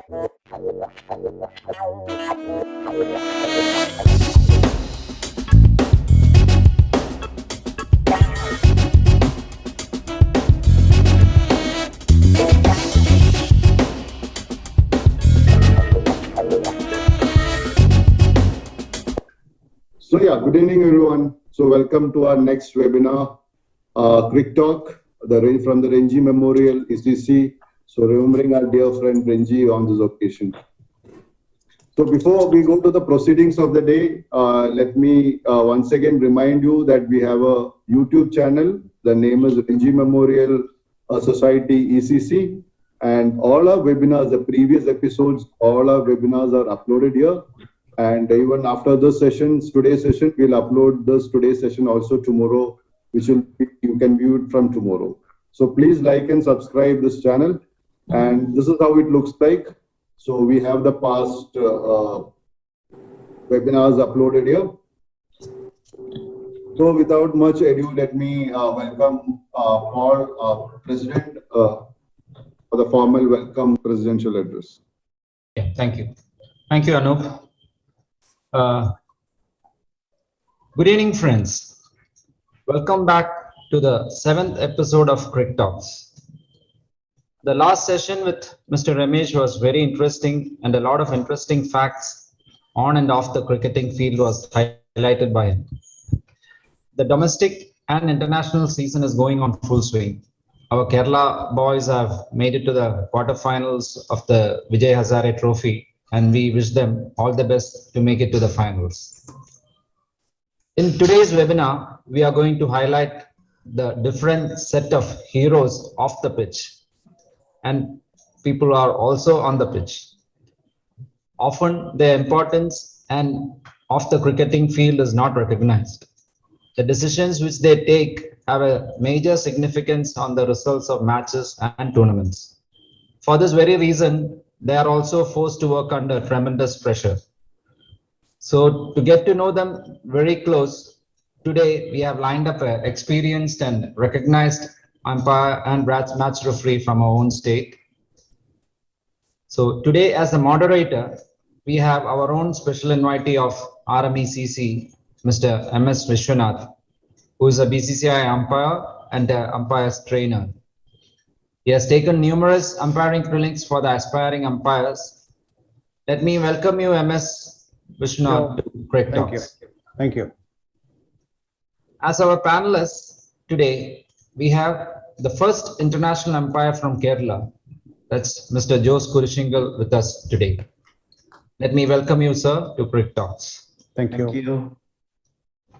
So yeah, good evening everyone. So welcome to our next webinar, Quick Talk, from the Renji Memorial ECC. So remembering our dear friend Renji on this occasion. So before we go to the proceedings of the day, let me once again remind you that we have a YouTube channel. The name is Renji Memorial Society ECC, and all our webinars, the previous episodes, all our webinars are uploaded here. And even after the sessions, today's session, we'll upload this today's session also tomorrow, which will you can view it from tomorrow. So please like and subscribe this channel. And this is how it looks like. So we have the past webinars uploaded here. So without much ado, let me welcome Paul, President, for the formal welcome presidential address. Yeah, thank you. Thank you, Anup. Good evening, friends. Welcome back to the 7th episode of Cricket Talks. The last session with Mr. Ramesh was very interesting, and a lot of interesting facts on and off the cricketing field was highlighted by him. The domestic and international season is going on full swing. Our Kerala boys have made it to the quarterfinals of the Vijay Hazare Trophy, and we wish them all the best to make it to the finals. In today's webinar, we are going to highlight the different set of heroes off the pitch, and people are also on the pitch. Often their importance and off the cricketing field is not recognized. The decisions which they take have a major significance on the results of matches and tournaments. For this very reason, they are also forced to work under tremendous pressure. So to get to know them very close, today we have lined up an experienced and recognized umpire and match referee from our own state. So today as a moderator, we have our own special invitee of RMECC, Mr. MS Vishwanath, who is a BCCI umpire and an umpire's trainer. He has taken numerous umpiring clinics for the aspiring umpires. Let me welcome you, MS Vishwanath, to Cricket Talks. Thank you. As our panelists today, we have the first international umpire from Kerala. That's Mr. Jose Kurishingal with us today. Let me welcome you, sir, to Cricket Talks. Thank you.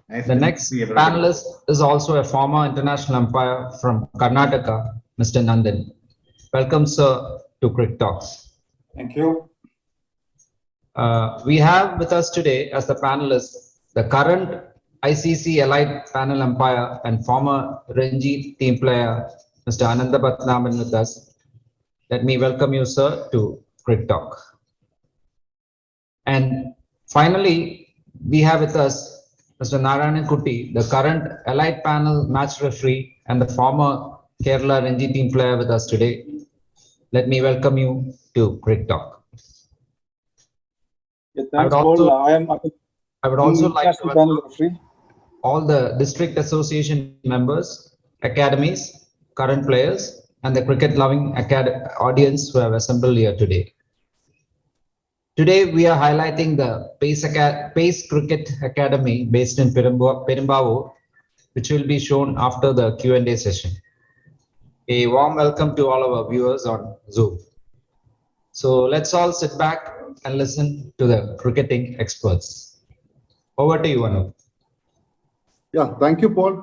The next panelist is also a former international umpire from Karnataka, Mr. Nandan. Welcome, sir, to Cricket Talks. Thank you. We have with us today as the panelists the current ICC Elite panel umpire and former Ranji team player, Mr. Ananda Patnaban with us. Let me welcome you, sir, to Cricket Talk. And finally, we have with us Mr. Narayanan Kutty, the current Elite panel match referee and the former Kerala Ranji team player with us today. Let me welcome you to Cricket Talk. Yeah, thanks, Paul. I would also like to welcome all the district association members, academies, current players, and the cricket-loving audience who have assembled here today. Today, we are highlighting the Pace Cricket Academy based in Perumbavoor, which will be shown after the Q&A session. A warm welcome to all our viewers on Zoom. So let's all sit back and listen to the cricketing experts. Over to you, Anup. Yeah, thank you, Paul.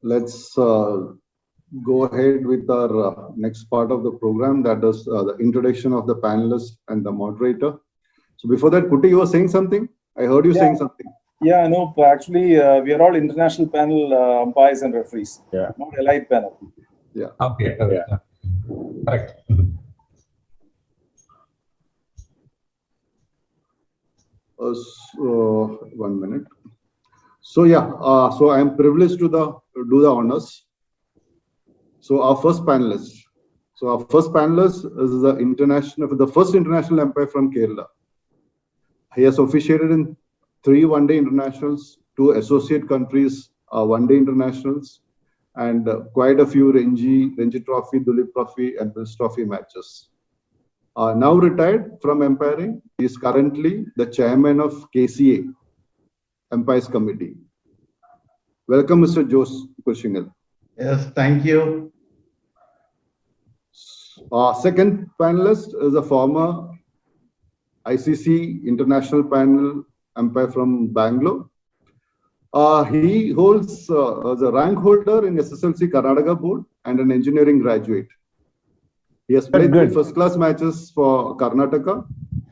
Let's go ahead with our next part of the program, that is the introduction of the panelists and the moderator. So before that, Kutty, you were saying something? I heard you saying something. Yeah, no, actually, we are all international panel umpires and referees, not Elite panel. Yeah. Okay. Yeah. Correct. So 1 minute. So yeah, so I am privileged to do the honors. So our first panelist, So our first panelist is the first international umpire from Kerala. He has officiated in 3 one-day internationals, 2 associate countries one-day internationals, and quite a few Ranji Trophy, Duleep Trophy, and Prince Trophy matches. Now retired from umpiring, he is currently the chairman of KCA, Umpires Committee. Welcome, Mr. Jose Kushingal. Yes, thank you. Second panelist is a former ICC International Panel umpire from Bangalore. He holds the rank holder in SSLC Karnataka Board and an engineering graduate. He has played first-class matches for Karnataka,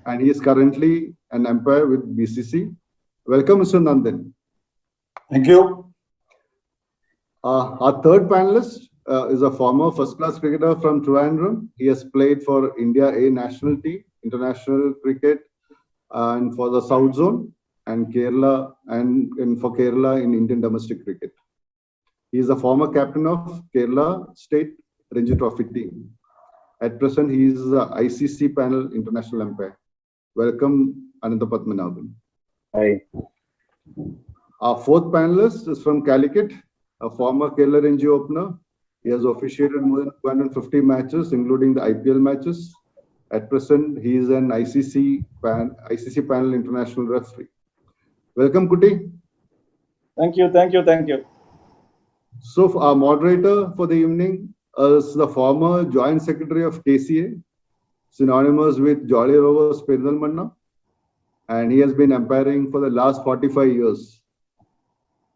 and he is currently an umpire with BCC. Welcome, Mr. Nandan. Thank you. Our third panelist is a former first-class cricketer from Trivandrum. He has played for India A national team, international cricket, and for the South Zone and Kerala and for Kerala in Indian domestic cricket. He is a former captain of Kerala State Ranji Trophy team. At present, he is the ICC panel international umpire. Welcome, Ananta Padmanabhan. Hi. Our fourth panelist is from Calicut, a former Kerala Ranji opener. He has officiated more than 250 matches, including the IPL matches. At present, he is an ICC panel international referee. Welcome, Kuti. Thank you. So, our moderator for the evening is the former Joint Secretary of KCA, synonymous with Jolly Rovers Perindalmanna, and he has been umpiring for the last 45 years.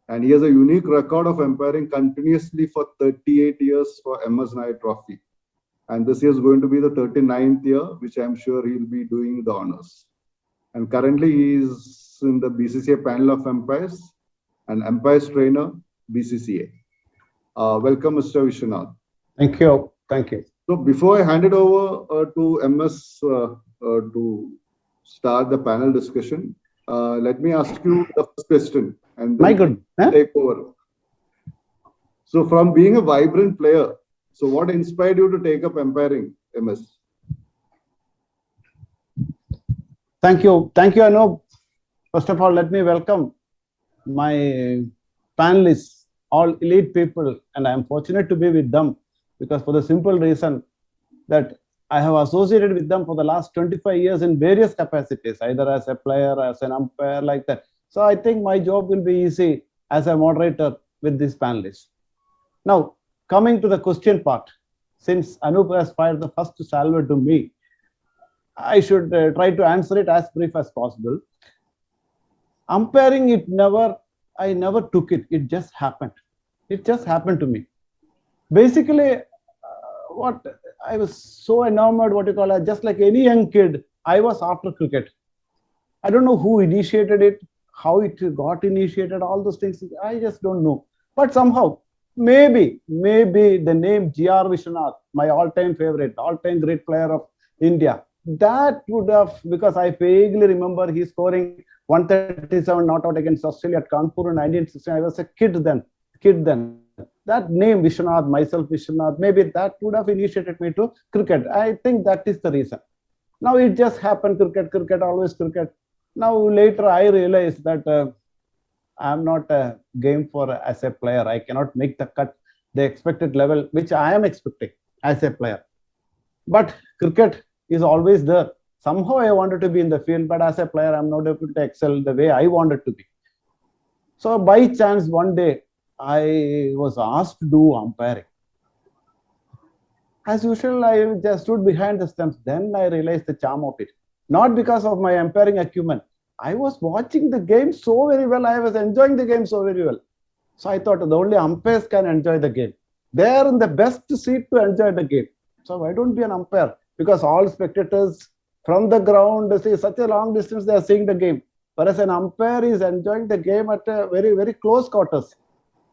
And he has a unique record of umpiring continuously for 38 years for MS Nair Trophy. And this year is going to be the 39th year, which I'm sure he'll be doing the honors. And currently he is in the BCCA panel of umpires and umpires trainer, BCCA. Welcome, Mr. Vishwanath. Thank you. So before I hand it over to MS to start the panel discussion, let me ask you the first question and then take over. So from being a vibrant player, so what inspired you to take up umpiring, MS? Thank you, Anup. First of all, let me welcome my panelists, all elite people, and I am fortunate to be with them because for the simple reason that I have associated with them for the last 25 years in various capacities, either as a player, as an umpire, like that. So I think my job will be easy as a moderator with these panelists. Now, coming to the question part, since Anup has fired the first salvo to me, I should try to answer it as brief as possible. Umpiring, I never took it. It just happened. It just happened to me. Basically, what I was so enamored, just like any young kid, I was after cricket. I don't know who initiated it, how it got initiated, all those things. I just don't know. But somehow, maybe the name G.R. Vishwanath, my all-time favorite, all-time great player of India, that would have, because I vaguely remember he scoring 137 not out against Australia at Kanpur in 1960. I was a kid then. That name Vishwanath, myself Vishwanath, maybe that would have initiated me to cricket. I think that is the reason. Now it just happened, cricket, always cricket. Now later I realized that I'm not a game for as a player. I cannot make the cut, the expected level, which I am expecting as a player. But cricket is always there. Somehow I wanted to be in the field, but as a player, I'm not able to excel the way I wanted to be. So by chance, one day, I was asked to do umpiring. As usual, I just stood behind the stumps. Then I realized the charm of it. Not because of my umpiring acumen. I was watching the game so very well. I was enjoying the game so very well. So I thought the only umpires can enjoy the game. They are in the best seat to enjoy the game. So why don't be an umpire? Because all spectators from the ground, see such a long distance, they are seeing the game. Whereas an umpire is enjoying the game at a very, very close quarters.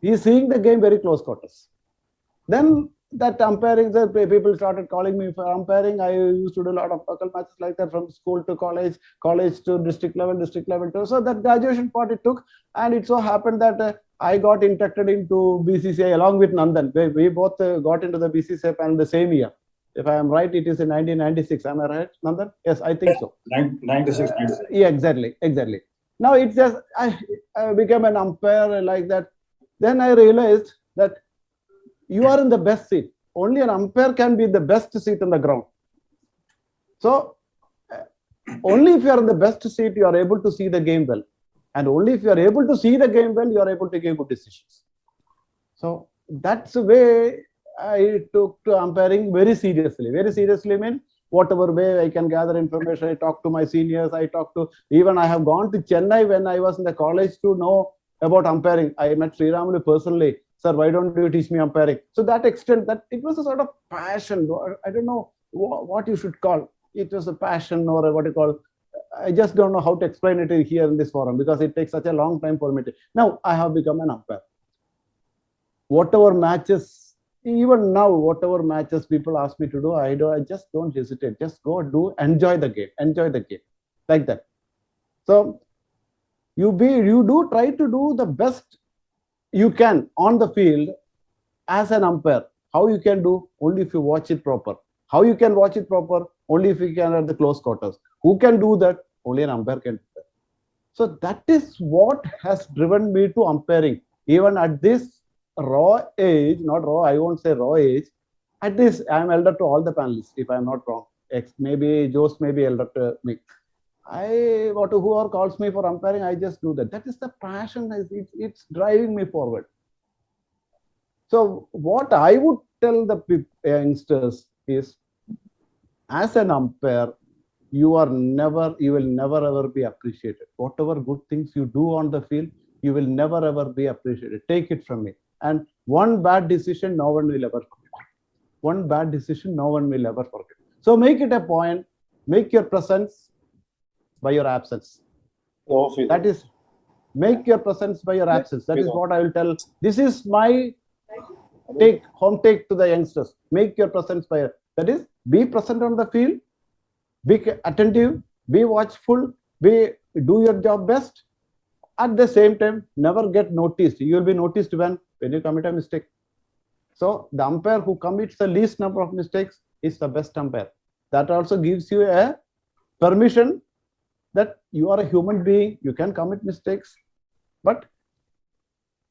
He is seeing the game very close quarters. Then that umpiring, the people started calling me for umpiring. I used to do a lot of local matches like that from school to college, college to district level too. So that graduation part it took, and it so happened that I got inducted into BCCI along with Nandan. We both got into the BCCI panel the same year. If I am right, it is in 1996. Am I right, Nandan? Yes, I think so. 96, 97. Yeah, exactly. Now it's just I became an umpire like that. Then I realized that you are in the best seat. Only an umpire can be the best seat on the ground. So only if you are in the best seat, you are able to see the game well. And only if you are able to see the game well, you are able to give good decisions. So that's the way I took to umpiring very seriously. Very seriously mean whatever way I can gather information. I talk to my seniors. Even I have gone to Chennai when I was in the college to know about umpiring. I met Sriramulu personally. Sir, why don't you teach me umpiring? So that extent that it was a sort of passion. I don't know what you should call. It was a passion or what you call. I just don't know how to explain it here in this forum because it takes such a long time for me to. Now I have become an umpire. Whatever matches, even now, whatever matches people ask me to do, I just don't hesitate. Just go do, enjoy the game, like that. So you do try to do the best you can on the field as an umpire. How you can do? Only if you watch it proper. How you can watch it proper? Only if you can at the close quarters. Who can do that? Only an umpire can do that. So that is what has driven me to umpiring. Even at this raw age, not raw, I won't say raw age. At this, I am elder to all the panelists, if I am not wrong. Maybe Jose may be elder to me. Whoever calls me for umpiring, I just do that. That is the passion. It's driving me forward. So what I would tell the youngsters is, as an umpire, you will never ever be appreciated. Whatever good things you do on the field, you will never ever be appreciated. Take it from me. And one bad decision, no one will ever forget. One bad decision, no one will ever forget. So make it a point. Make your presence by your absence. That is, make your presence by your absence. That is what I will tell. This is my home take to the youngsters. Make your presence by that is, be present on the field, be attentive, be watchful, do your job best. At the same time, never get noticed. You will be noticed when you commit a mistake. So the umpire who commits the least number of mistakes is the best umpire. That also gives you a permission that you are a human being, you can commit mistakes, but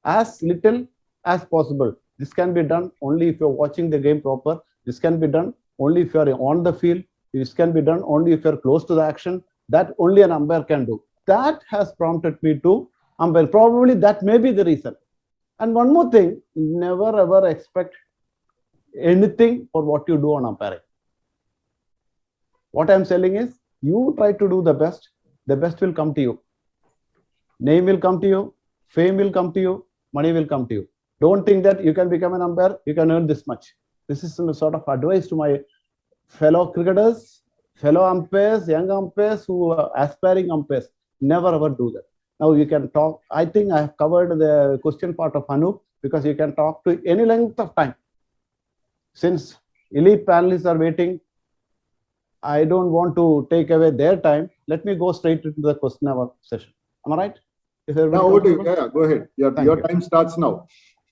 as little as possible. This can be done only if you're watching the game proper. This can be done only if you're on the field. This can be done only if you're close to the action. That only an umpire can do. That has prompted me to umpire. Probably that may be the reason. And one more thing, never ever expect anything for what you do on umpiring. What I'm saying is, you try to do the best will come to you. Name will come to you, fame will come to you, money will come to you. Don't think that you can become an umpire, you can earn this much. This is some sort of advice to my fellow cricketers, fellow umpires, young umpires who are aspiring umpires. Never ever do that. Now you can talk. I think I have covered the question part of Anup because you can talk to any length of time. Since elite panelists are waiting, I don't want to take away their time. Let me go straight into the question hour session. Am I right? Now, over to you. Yeah, go ahead. Your time starts now.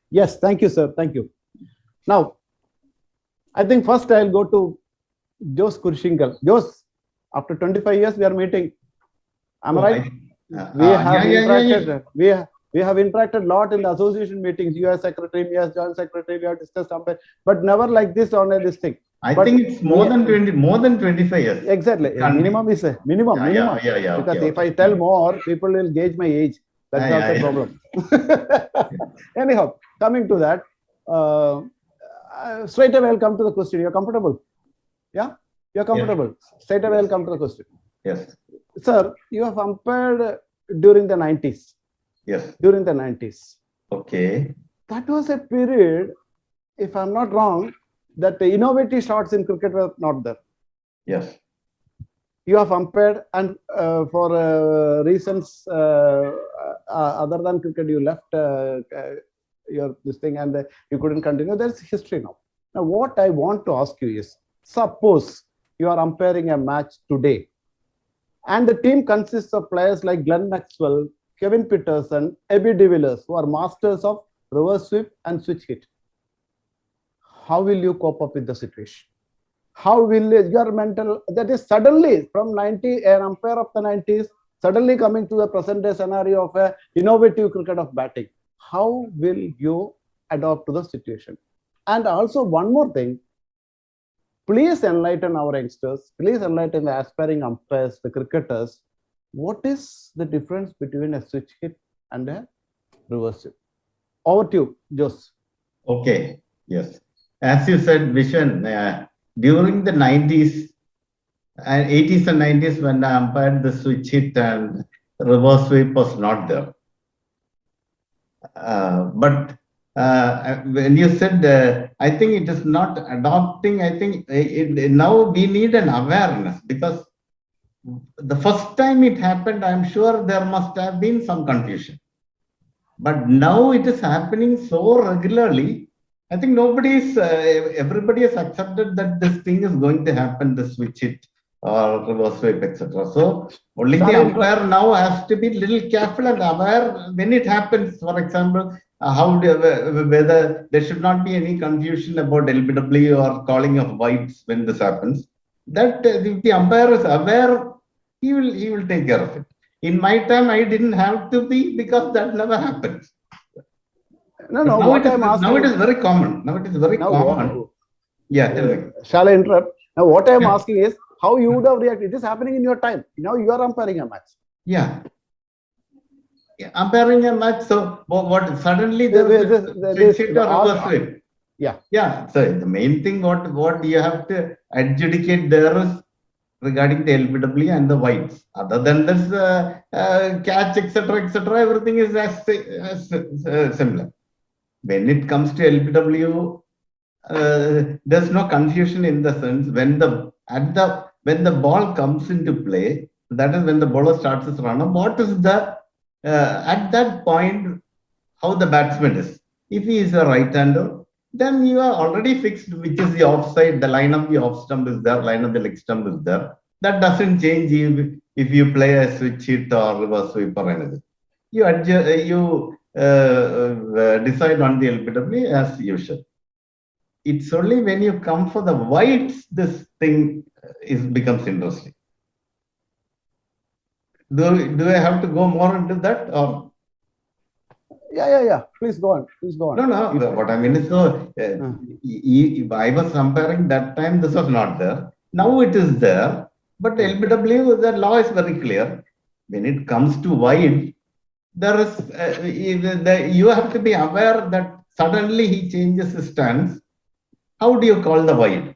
Yes, thank you, sir. Thank you. Now, I think first I'll go to Jose Kurshingal. Jose, after 25 years, we are meeting. Am I right? We have interacted. We have interacted a lot in the association meetings. You as secretary, me as joint secretary, we have discussed something, but never like this on this thing. I think it's more than 25 years. Exactly. Minimum is a minimum. Yeah. Because okay, if I tell more, people will gauge my age. That's not the problem. Anyhow, coming to that, straight away I'll come to the question. You're comfortable? Yeah? You're comfortable. Yes. Straight away I'll come to the question. Yes. Sir, you have umpired during the 90s. Yes. During the 90s. Okay. That was a period, if I'm not wrong, that the innovative shots in cricket were not there. Yes. You have umpired, and for reasons other than cricket, you left your this thing and you couldn't continue. There's history now. Now, what I want to ask you is, suppose you are umpiring a match today, and the team consists of players like Glenn Maxwell, Kevin Peterson, Abby de Villiers, who are masters of reverse sweep and switch hit. How will you cope up with the situation? How will your mental, that is suddenly from 90, an umpire of the 90s, suddenly coming to the present day scenario of a innovative cricket of batting. How will you adapt to the situation? And also one more thing, please enlighten our youngsters, please enlighten the aspiring umpires, the cricketers. What is the difference between a switch hit and a reverse hit? Over to you, Jose. Okay. Yes. As you said, Vishen, during the 90s and 80s and 90s, when I umpired, the switch hit and reverse sweep was not there. But when you said, I think it is not adopting, I think now we need an awareness, because the first time it happened, I'm sure there must have been some confusion. But now it is happening so regularly. I think everybody has accepted that this thing is going to happen, the switch hit or reverse sweep, etc. So only the umpire now has to be little careful and aware when it happens. For example, whether there should not be any confusion about LBW or calling of whites when this happens. That if the umpire is aware, he will take care of it. In my time, I didn't have to be, because that never happens. No, now it is very common. Now it is very common. Yeah, tell me. Shall I interrupt? Now, what I am asking is how you would have reacted. It is happening in your time. Now you are umpiring a match. Yeah. Umpiring a match. So what? Suddenly there is switch hit or reverse sweep. Yeah. Yeah. So the main thing what you have to adjudicate there is regarding the LBW and the whites. Other than this catch, etc., everything is as similar. When it comes to LBW, there's no confusion in the sense when the ball comes into play, that is when the bowler starts his run up. What is the at that point how the batsman is? If he is a right-hander, then you are already fixed which is the offside, the line of the off stump is there, line of the leg stump is there. That doesn't change if you play a switch hit or reverse sweep or anything. You decide on the LBW as usual. It's only when you come for the whites this thing becomes interesting. Do I have to go more into that or? Yeah. Please go on. No. What I mean is, if I was comparing that time, this was not there. Now it is there. But LBW, the law is very clear. When it comes to wide, there is you have to be aware that suddenly he changes his stance. How do you call the wide?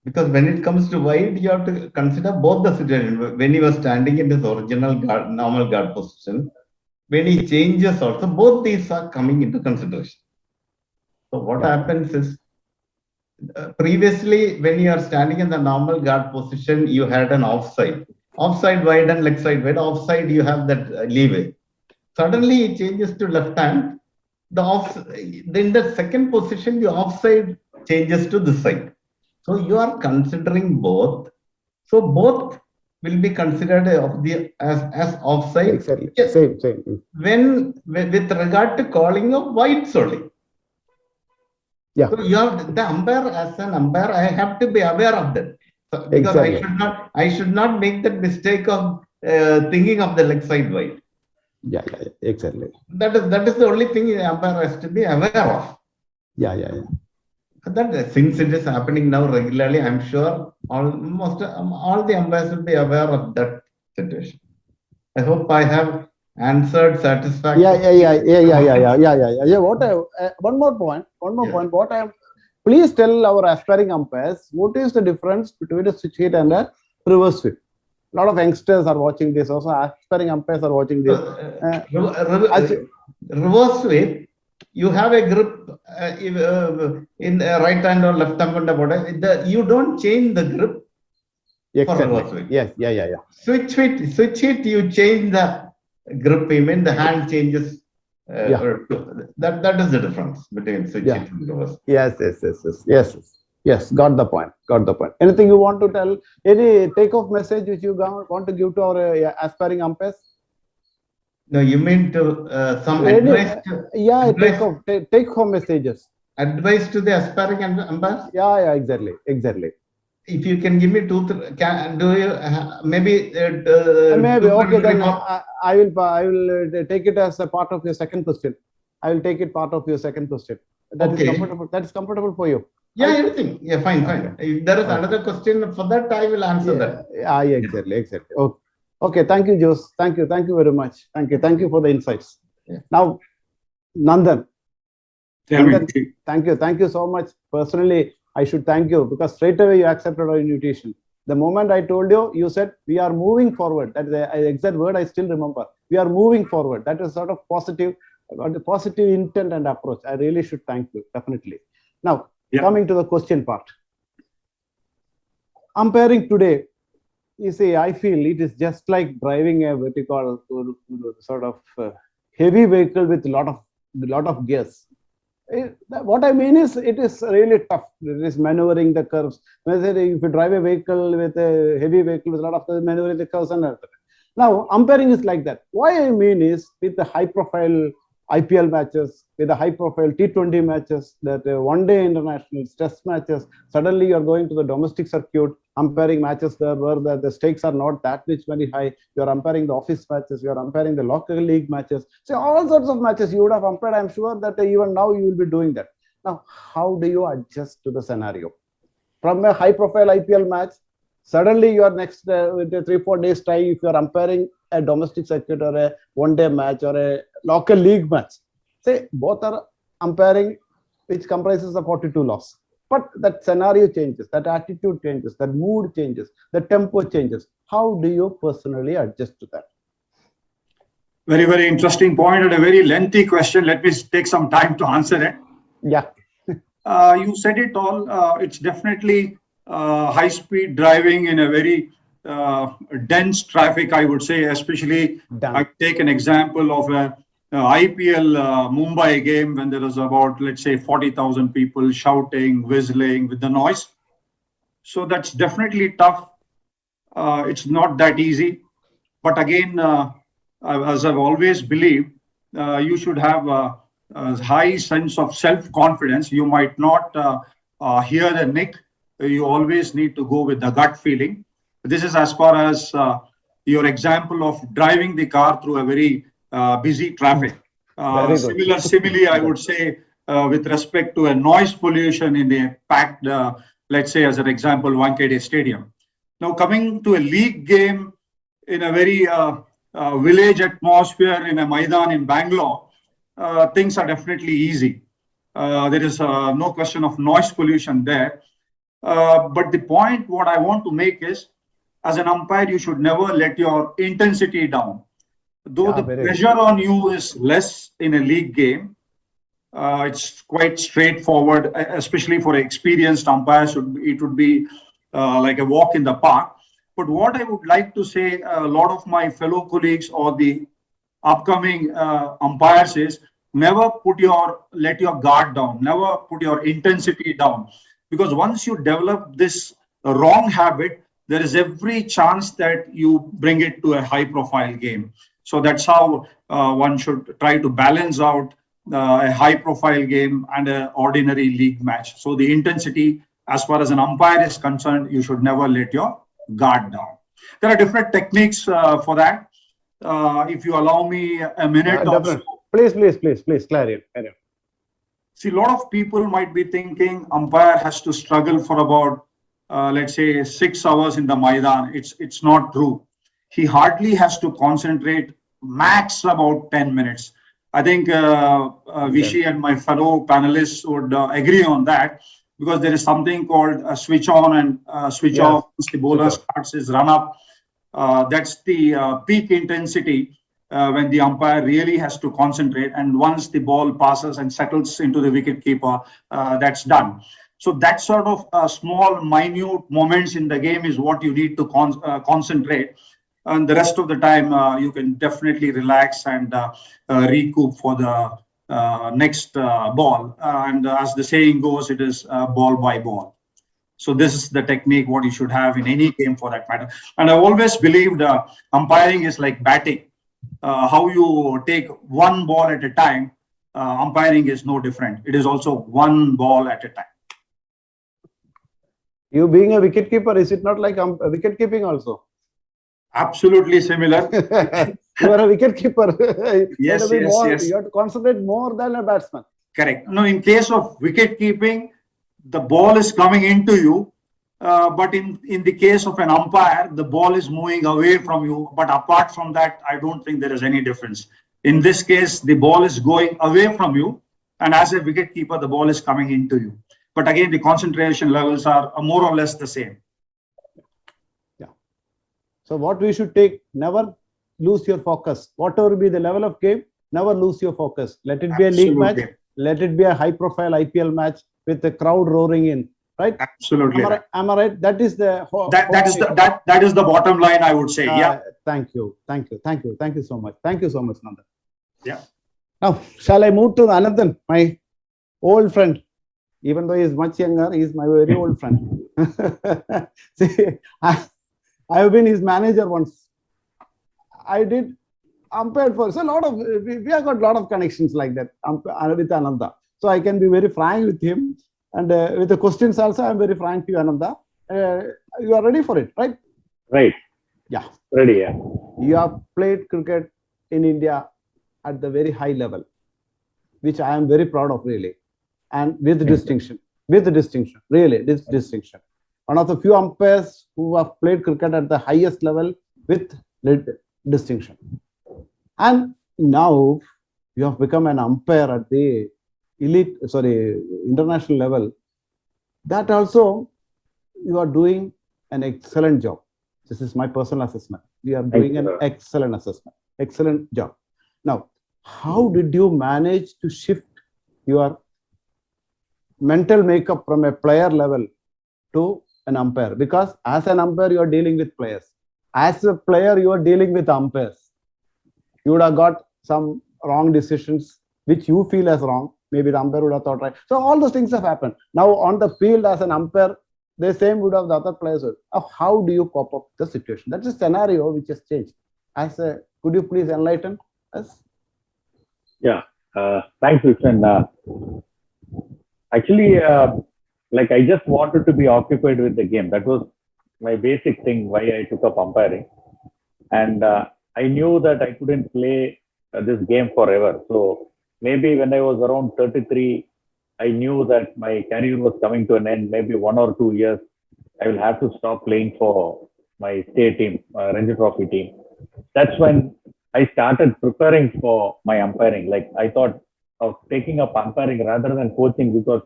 Because when it comes to wide, you have to consider both the situation. When he was standing in his original normal guard position, when he changes also, both these are coming into consideration. So what happens is, previously when you are standing in the normal guard position, you had an offside wide and leg side wide. Offside, you have that leeway. Suddenly it changes to left hand. In the second position, the offside changes to this side. So you are considering both. So both will be considered as offside. Exactly. Yes. Same. When with regard to calling of whites only. Yeah. So you have the umpire, as an umpire, I have to be aware of that. So, because I should not make that mistake of thinking of the leg side wide. Yeah, exactly. That is the only thing the umpire has to be aware of. Yeah. That since it is happening now regularly, I'm sure almost all the umpires will be aware of that situation. I hope I have answered satisfactorily. Yeah. One more point. Please tell our aspiring umpires what is the difference between a switch hit and a reverse sweep. A lot of youngsters are watching this. Also, aspiring umpires are watching this. Reverse sweep, you have a grip in right hand or left hand. You don't change the grip. Exactly. For reverse sweep. Yes. Yeah. Switch hit, you change the grip. Even the hand changes. That is the difference between switch hit and reverse. Yes. Got the point. Anything you want to tell? Any take-off message which you want to give to our aspiring umpires? No, you mean to some advice? Take home messages. Advice to the aspiring umpires? Yeah, exactly. if you can give me do you maybe Maybe two, okay. three Then more- I will take it as a part of your second question. I will take it part of your second question. That is Okay. comfortable. That is comfortable for you. Yeah, anything. Yeah, fine, fine. If there is Okay. another question for that, I will answer that. Yeah, exactly. Okay. Okay. Thank you, Jose. Thank you. Thank you very much. Thank you for the insights. Yeah. Now, Nandan. Tell me. Nandan, thank you so much. Personally, I should thank you because straight away you accepted our invitation. The moment I told you, you said we are moving forward. That is the exact word I still remember. We are moving forward. That is sort of positive intent and approach. I really should thank you, definitely. Now, Yeah. coming to the question part. Umpiring today, you see, I feel it is just like driving a vertical sort of heavy vehicle with a lot of gears. What I mean is, it is really tough. It is maneuvering the curves. If you drive a vehicle with a heavy vehicle with a lot of maneuvering the curves and everything. Now, umpiring is like that. Why I mean is, with the high-profile IPL matches, with the high-profile T20 matches, that one-day international test matches, suddenly you are going to the domestic circuit, umpiring matches there where the stakes are not that much very high. You are umpiring the office matches, you are umpiring the local league matches. So all sorts of matches you would have umpired. I'm sure that even now you will be doing that. Now, how do you adjust to the scenario? From a high-profile IPL match, suddenly you are next with a 3-4 days time, if you are umpiring a domestic circuit or a one-day match or a local league match, say both are umpiring, which comprises of 42 laws. But that scenario changes, that attitude changes, that mood changes, the tempo changes. How do you personally adjust to that? Very, very interesting point and a very lengthy question. Let me take some time to answer it. Yeah. You said it all. It's definitely high-speed driving in a very dense traffic, I would say, especially I take an example of a IPL Mumbai game when there was about, let's say, 40,000 people shouting, whistling with the noise. So that's definitely tough. It's not that easy. But again, as I've always believed, you should have a high sense of self-confidence. You might not hear the nick. You always need to go with the gut feeling. This is as far as your example of driving the car through a very busy traffic. Similarly, I would say with respect to a noise pollution in a packed, let's say as an example, Wankhede Stadium. Now coming to a league game in a very village atmosphere in a Maidan in Bangalore, things are definitely easy. There is no question of noise pollution there. But the point what I want to make is, as an umpire, you should never let your intensity down. Though the pressure on you is less in a league game, it's quite straightforward, especially for experienced umpires. It would be like a walk in the park. But what I would like to say, a lot of my fellow colleagues or the upcoming umpires is, never let your guard down, never put your intensity down. Because once you develop this wrong habit, there is every chance that you bring it to a high profile game. So that's how one should try to balance out a high profile game and an ordinary league match. So the intensity, as far as an umpire is concerned, you should never let your guard down. There are different techniques for that. If you allow me a minute or so. Please, carry on. See, a lot of people might be thinking umpire has to struggle for about, let's say, 6 hours in the Maidan. It's not true. He hardly has to concentrate max about 10 minutes. I think Vishy and my fellow panelists would agree on that, because there is something called a switch on and switch off. Once the bowler starts his run up, that's the peak intensity when the umpire really has to concentrate. And once the ball passes and settles into the wicket keeper, that's done. So that sort of small, minute moments in the game is what you need to concentrate. And the rest of the time, you can definitely relax and recoup for the next ball. And as the saying goes, it is ball by ball. So this is the technique what you should have in any game for that matter. And I always believed umpiring is like batting. How you take one ball at a time, umpiring is no different. It is also one ball at a time. You being a wicket keeper, is it not like wicket keeping also? Absolutely similar. You are a wicket keeper. You have Yes, to be yes, more. yes. You have to concentrate more than a batsman. Correct. No, in case of wicket keeping, the ball is coming into you. But in the case of an umpire, the ball is moving away from you. But apart from that, I don't think there is any difference. In this case, the ball is going away from you. And as a wicket keeper, the ball is coming into you. But again, the concentration levels are more or less the same. So what we should take, never lose your focus. Whatever be the level of game, never lose your focus. Let it be a league match. Absolutely. Let it be a high profile IPL match with the crowd roaring in, right? Absolutely. Am I, Right. am I right? That is the That is the bottom line, I would say. Yeah. Thank you so much. Thank you so much, Nandan. Yeah. Now, shall I move to Anandan, my old friend? Even though he is much younger, he is my very old friend. See, I have been his manager once. I did umpired for so a lot of we have got a lot of connections like that with Ananda. So I can be very frank with him, and with the questions also, I am very frank to you, Ananda. You are ready for it, right? Right. Yeah. Ready, yeah. You have played cricket in India at the very high level, which I am very proud of, really, and with distinction. With distinction, really, this distinction. One of the few umpires who have played cricket at the highest level with distinction. And now you have become an umpire at the international level. That also you are doing an excellent job. This is my personal assessment. You are doing an excellent assessment, excellent job. Now, how did you manage to shift your mental makeup from a player level to an umpire? Because as an umpire, you are dealing with players. As a player, you are dealing with umpires. You would have got some wrong decisions which you feel as wrong. Maybe the umpire would have thought right. So all those things have happened. Now on the field as an umpire, the same would have the other players. How do you cope up the situation? That's a scenario which has changed. Could you please enlighten us? Yeah. Thanks, Krishnan. Actually, like I just wanted to be occupied with the game. That was my basic thing why I took up umpiring. And I knew that I couldn't play this game forever. So maybe when I was around 33, I knew that my career was coming to an end. Maybe 1 or 2 years, I will have to stop playing for my state team, Ranji Trophy team. That's when I started preparing for my umpiring. Like I thought of taking up umpiring rather than coaching, because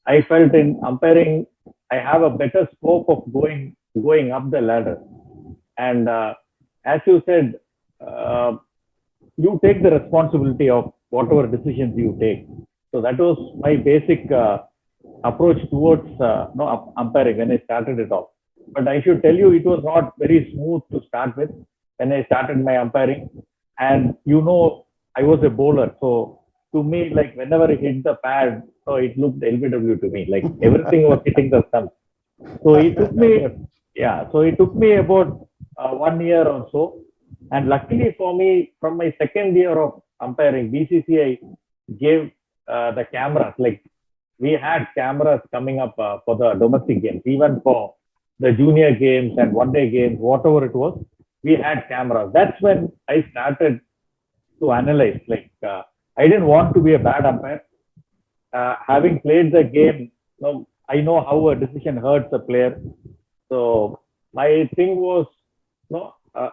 I felt in umpiring, I have a better scope of going up the ladder. And as you said, you take the responsibility of whatever decisions you take. So that was my basic approach towards umpiring when I started it off. But I should tell you, it was not very smooth to start with when I started my umpiring. And I was a bowler. So to me, like whenever I hit the pad, so it looked LBW to me, like everything was hitting the stump. So it took me about 1 year or so. And luckily for me, from my second year of umpiring, BCCI gave the cameras. Like we had cameras coming up for the domestic games, even for the junior games and one-day games, whatever it was, we had cameras. That's when I started to analyze. Like I didn't want to be a bad umpire. Having played the game, I know how a decision hurts a player. So my thing was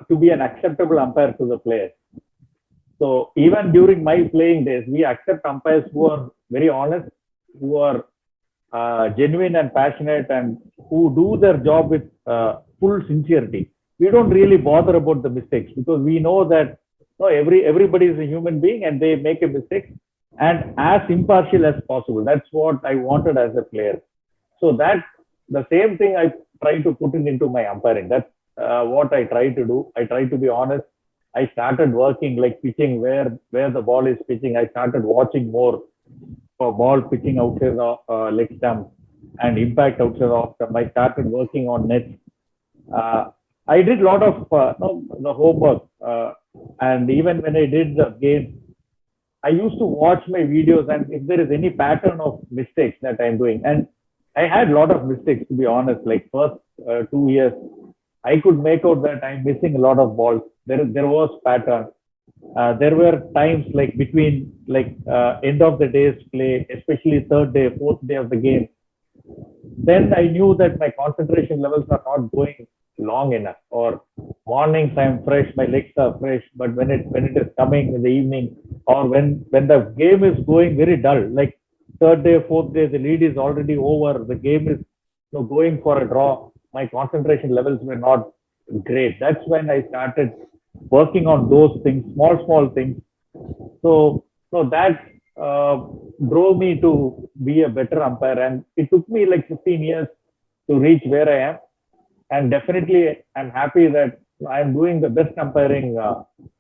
to be an acceptable umpire to the players. So even during my playing days, we accept umpires who are very honest, who are genuine and passionate, and who do their job with full sincerity. We don't really bother about the mistakes, because we know that everybody is a human being and they make a mistake, and as impartial as possible. That's what I wanted as a player. So that the same thing I try to put it into my umpiring. That's what I try to do. I try to be honest. I started working like pitching where the ball is pitching. I started watching more for ball pitching outside the leg stump and impact outside the off stump. I started working on nets. I did a lot of the homework, and even when I did the game, I used to watch my videos, and if there is any pattern of mistakes that I'm doing, and I had a lot of mistakes, to be honest. Like first 2 years, I could make out that I'm missing a lot of balls. There was pattern. There were times like between end of the day's play, especially third day, fourth day of the game. Then I knew that my concentration levels are not going long enough. Or mornings I'm fresh, my legs are fresh, but when it is coming in the evening, or when the game is going very dull, like third day, fourth day, the lead is already over, the game is going for a draw, my concentration levels were not great. That's when I started working on those things, small things. So that drove me to be a better umpire, and it took me like 15 years to reach where I am. And definitely, I'm happy that I'm doing the best umpiring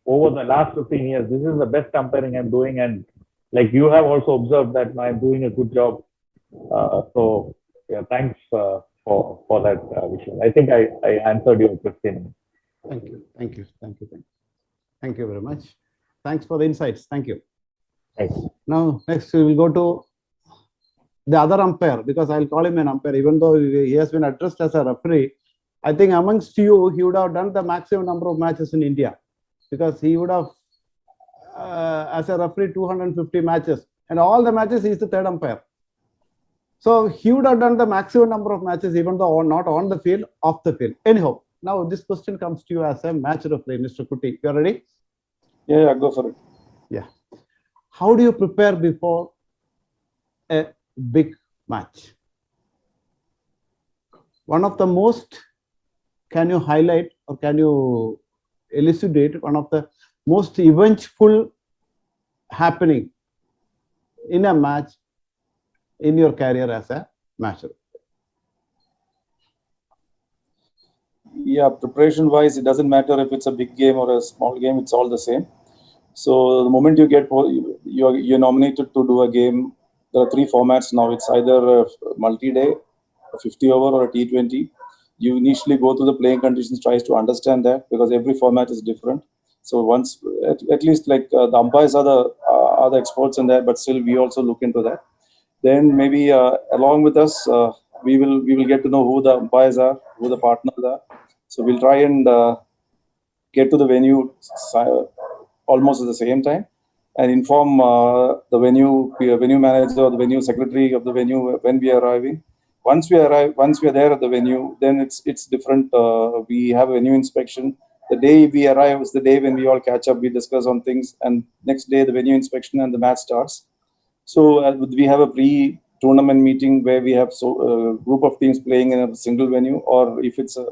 over the last 15 years. This is the best umpiring I'm doing, and like you have also observed that I'm doing a good job. So yeah, thanks for that, Vishal. I think I answered your question. Thank you. Thank you. Thank you. Thank you. Thank you very much. Thanks for the insights. Thank you. Thanks. Now, next we will go to the other umpire, because I'll call him an umpire, even though he has been addressed as a referee. I think amongst you, he would have done the maximum number of matches in India, because he would have, as a referee, 250 matches, and all the matches he is the third umpire. So he would have done the maximum number of matches, even though not on the field, off the field. Anyhow, now this question comes to you as a match referee, Mr. Kuti. You are ready? Yeah, go for it. Yeah. How do you prepare before a big match? One of the most, can you highlight or can you elucidate one of the most eventful happening in a match in your career as a match referee? Yeah, preparation wise, it doesn't matter if it's a big game or a small game, it's all the same. So the moment you get, you're nominated to do a game, there are 3 formats now. It's either a multi-day, a 50 over, or a T20. You initially go through the playing conditions, tries to understand that, because every format is different. So once, at least like the umpires are the experts in that, but still we also look into that. Then maybe along with us, we will get to know who the umpires are, who the partners are. So we'll try and get to the venue almost at the same time, and inform the venue manager or the venue secretary of the venue when we are arriving. Once we are there at the venue, then it's different. We have a venue inspection. The day we arrive is the day when we all catch up, we discuss on things, and next day the venue inspection and the match starts. So we have a pre-tournament meeting where we have a group of teams playing in a single venue, or if it's a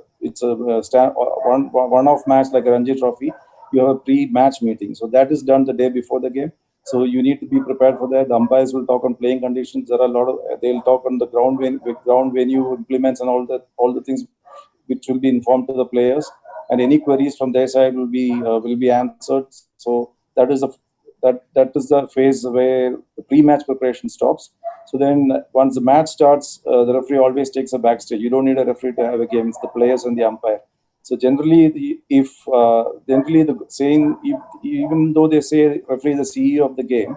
one-off match like a Ranji Trophy, you have a pre-match meeting. So that is done the day before the game. So you need to be prepared for that. The umpires will talk on playing conditions. There are a lot of, they'll talk on the ground venue implements and all the things which will be informed to the players. And any queries from their side will be answered. So that is the phase where the pre-match preparation stops. So then once the match starts, the referee always takes a backstage. You don't need a referee to have a game. It's the players and the umpire. So generally, even though they say referee is the CEO of the game,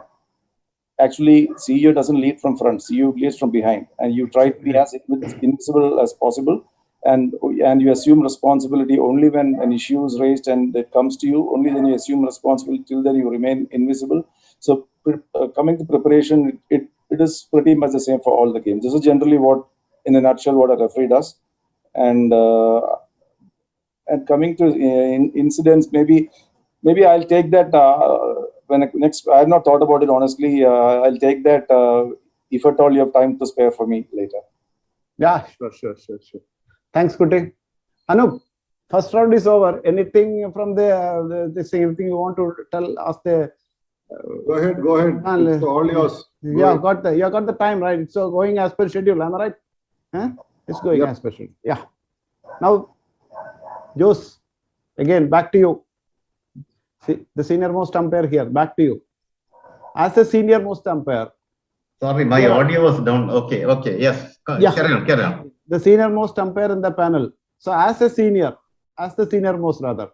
actually CEO doesn't lead from front. CEO leads from behind, and you try to be as invisible as possible, and you assume responsibility only when an issue is raised and it comes to you. Only then you assume responsibility. Till then you remain invisible. So coming to preparation, it is pretty much the same for all the games. This is generally in a nutshell, what a referee does. And coming to incidents, maybe I'll take that I have not thought about it honestly. I'll take that if at all you have time to spare for me later. Yeah, sure. Thanks, Kuti. Anup, first round is over. Anything from this thing? Anything you want to ask the? Go ahead. It's all yours. You have got the time, right? So going as per schedule, am I right? Huh? It's going as per schedule. Yeah. Now, Jose, again, back to you. The senior most umpire here, back to you. As a senior most umpire. Sorry, my audio was down. Okay, yes. Carry on. The senior most umpire in the panel. So as the senior most rather,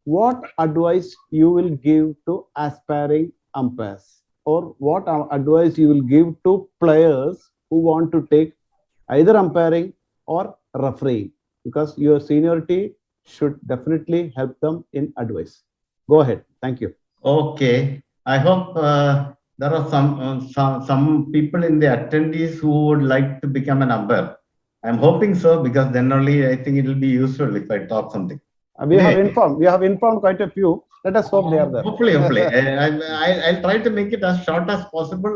what advice you will give to aspiring umpires, or what advice you will give to players who want to take either umpiring or refereeing, because your seniority should definitely help them in advice. Go ahead. Thank you. Okay. I hope there are some people in the attendees who would like to become an umpire. I'm hoping so, because then only I think it will be useful if I talk something. We have informed quite a few. Let us hope they are there. Hopefully. I'll try to make it as short as possible.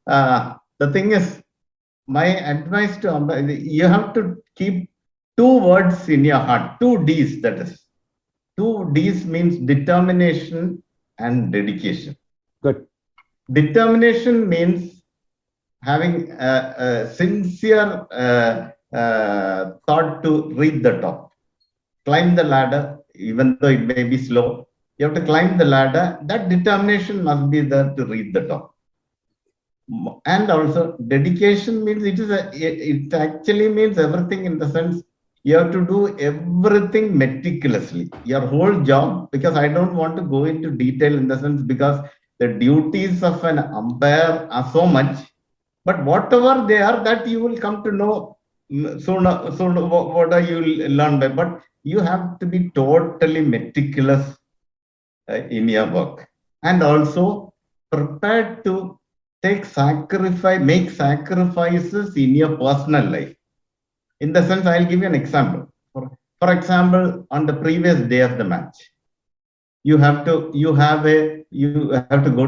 The thing is, my advice to umpire, you have to keep two words in your heart, two D's, that is. Two D's means determination and dedication. Good. Determination means having a sincere thought to reach the top. Climb the ladder, even though it may be slow. You have to climb the ladder. That determination must be there to reach the top. And also dedication means it actually means everything, in the sense you have to do everything meticulously. Your whole job, because I don't want to go into detail in the sense, because the duties of an umpire are so much, but whatever they are, that you will come to know soon what are you learn by. But you have to be totally meticulous in your work, and also prepared to make sacrifices in your personal life. In the sense, I'll give you an example. For example, on the previous day of the match, you have to go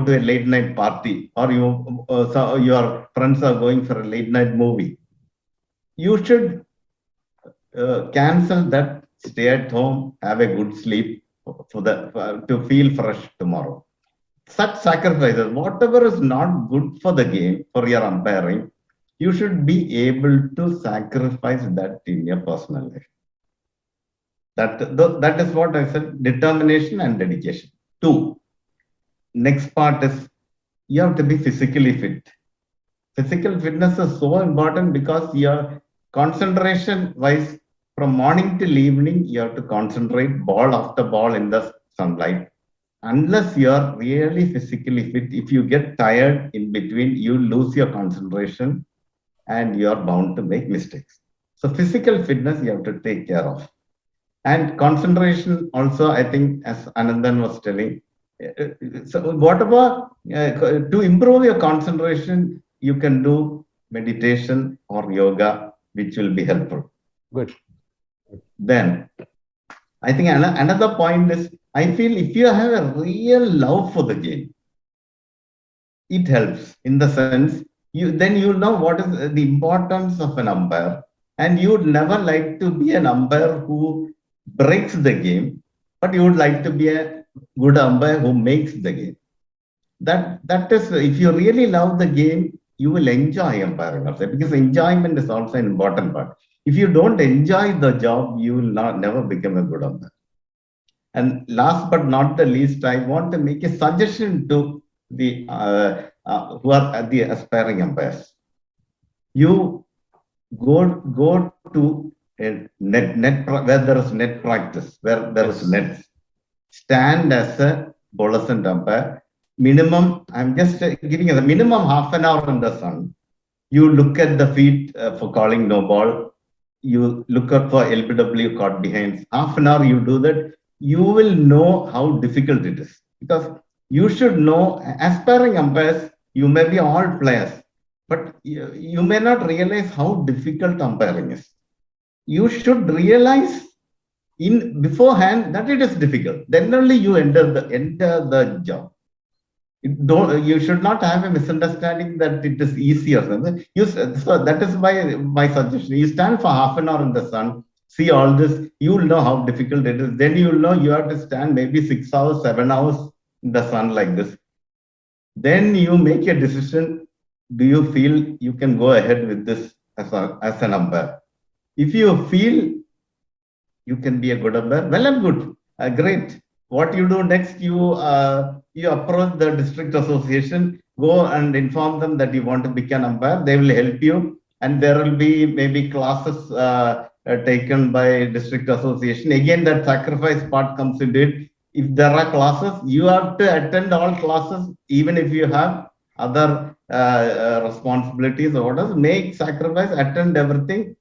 to a late night party, or your friends are going for a late night movie. You should cancel that, stay at home, have a good sleep to feel fresh tomorrow. Such sacrifices, whatever is not good for the game, for your umpiring, you should be able to sacrifice that in your personal life. That is what I said, determination and dedication. 2, next part is you have to be physically fit. Physical fitness is so important, because your concentration wise, from morning till evening, you have to concentrate ball after ball in the sunlight. Unless you are really physically fit, if you get tired in between, you lose your concentration and you are bound to make mistakes. So physical fitness you have to take care of. And concentration also, I think, as Anandan was telling, so whatever, to improve your concentration, you can do meditation or yoga, which will be helpful. Good. Then, I think another point is, I feel if you have a real love for the game, it helps, in the sense, then you know what is the importance of an umpire, and you would never like to be an umpire who breaks the game, but you would like to be a good umpire who makes the game. That is, if you really love the game, you will enjoy umpiring also, because enjoyment is also an important part. If you don't enjoy the job, you will never become a good umpire. And last but not the least, I want to make a suggestion to the who are the aspiring umpires. You go to a net where there is net practice, where there is nets. Stand as a bowler and umpire. Minimum, I'm just giving you the minimum half an hour in the sun. You look at the feet for calling no ball. You look up for LBW caught behind. Half an hour you do that. You will know how difficult it is, because you should know, aspiring umpires, you may be all players, but you may not realize how difficult umpiring is. You should realize in beforehand that it is difficult. Then only you enter the job. You should not have a misunderstanding that it is easier. So that is my suggestion. You stand for half an hour in the sun, see all this, you will know how difficult it is. Then you will know you have to stand maybe 6 hours, 7 hours in the sun like this. Then you make a decision. Do you feel you can go ahead with this as an umpire? If you feel you can be a good umpire, well and good, great. What you do next, you approach the district association, go and inform them that you want to become an umpire. They will help you, and there will be maybe classes taken by district association. Again, that sacrifice part comes into it. If there are classes, you have to attend all classes, even if you have other responsibilities, orders, make sacrifice, attend everything,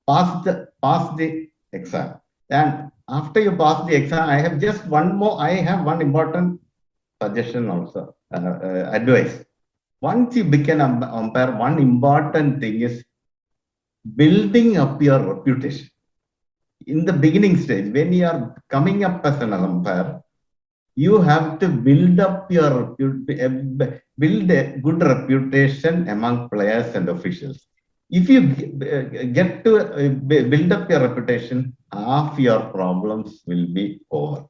pass the exam. And after you pass the exam, I have one important suggestion also, advice. Once you become an umpire, one important thing is building up your reputation. In the beginning stage, when you are coming up as an umpire, you have to build up build a good reputation among players and officials. If you get to build up your reputation, half your problems will be over.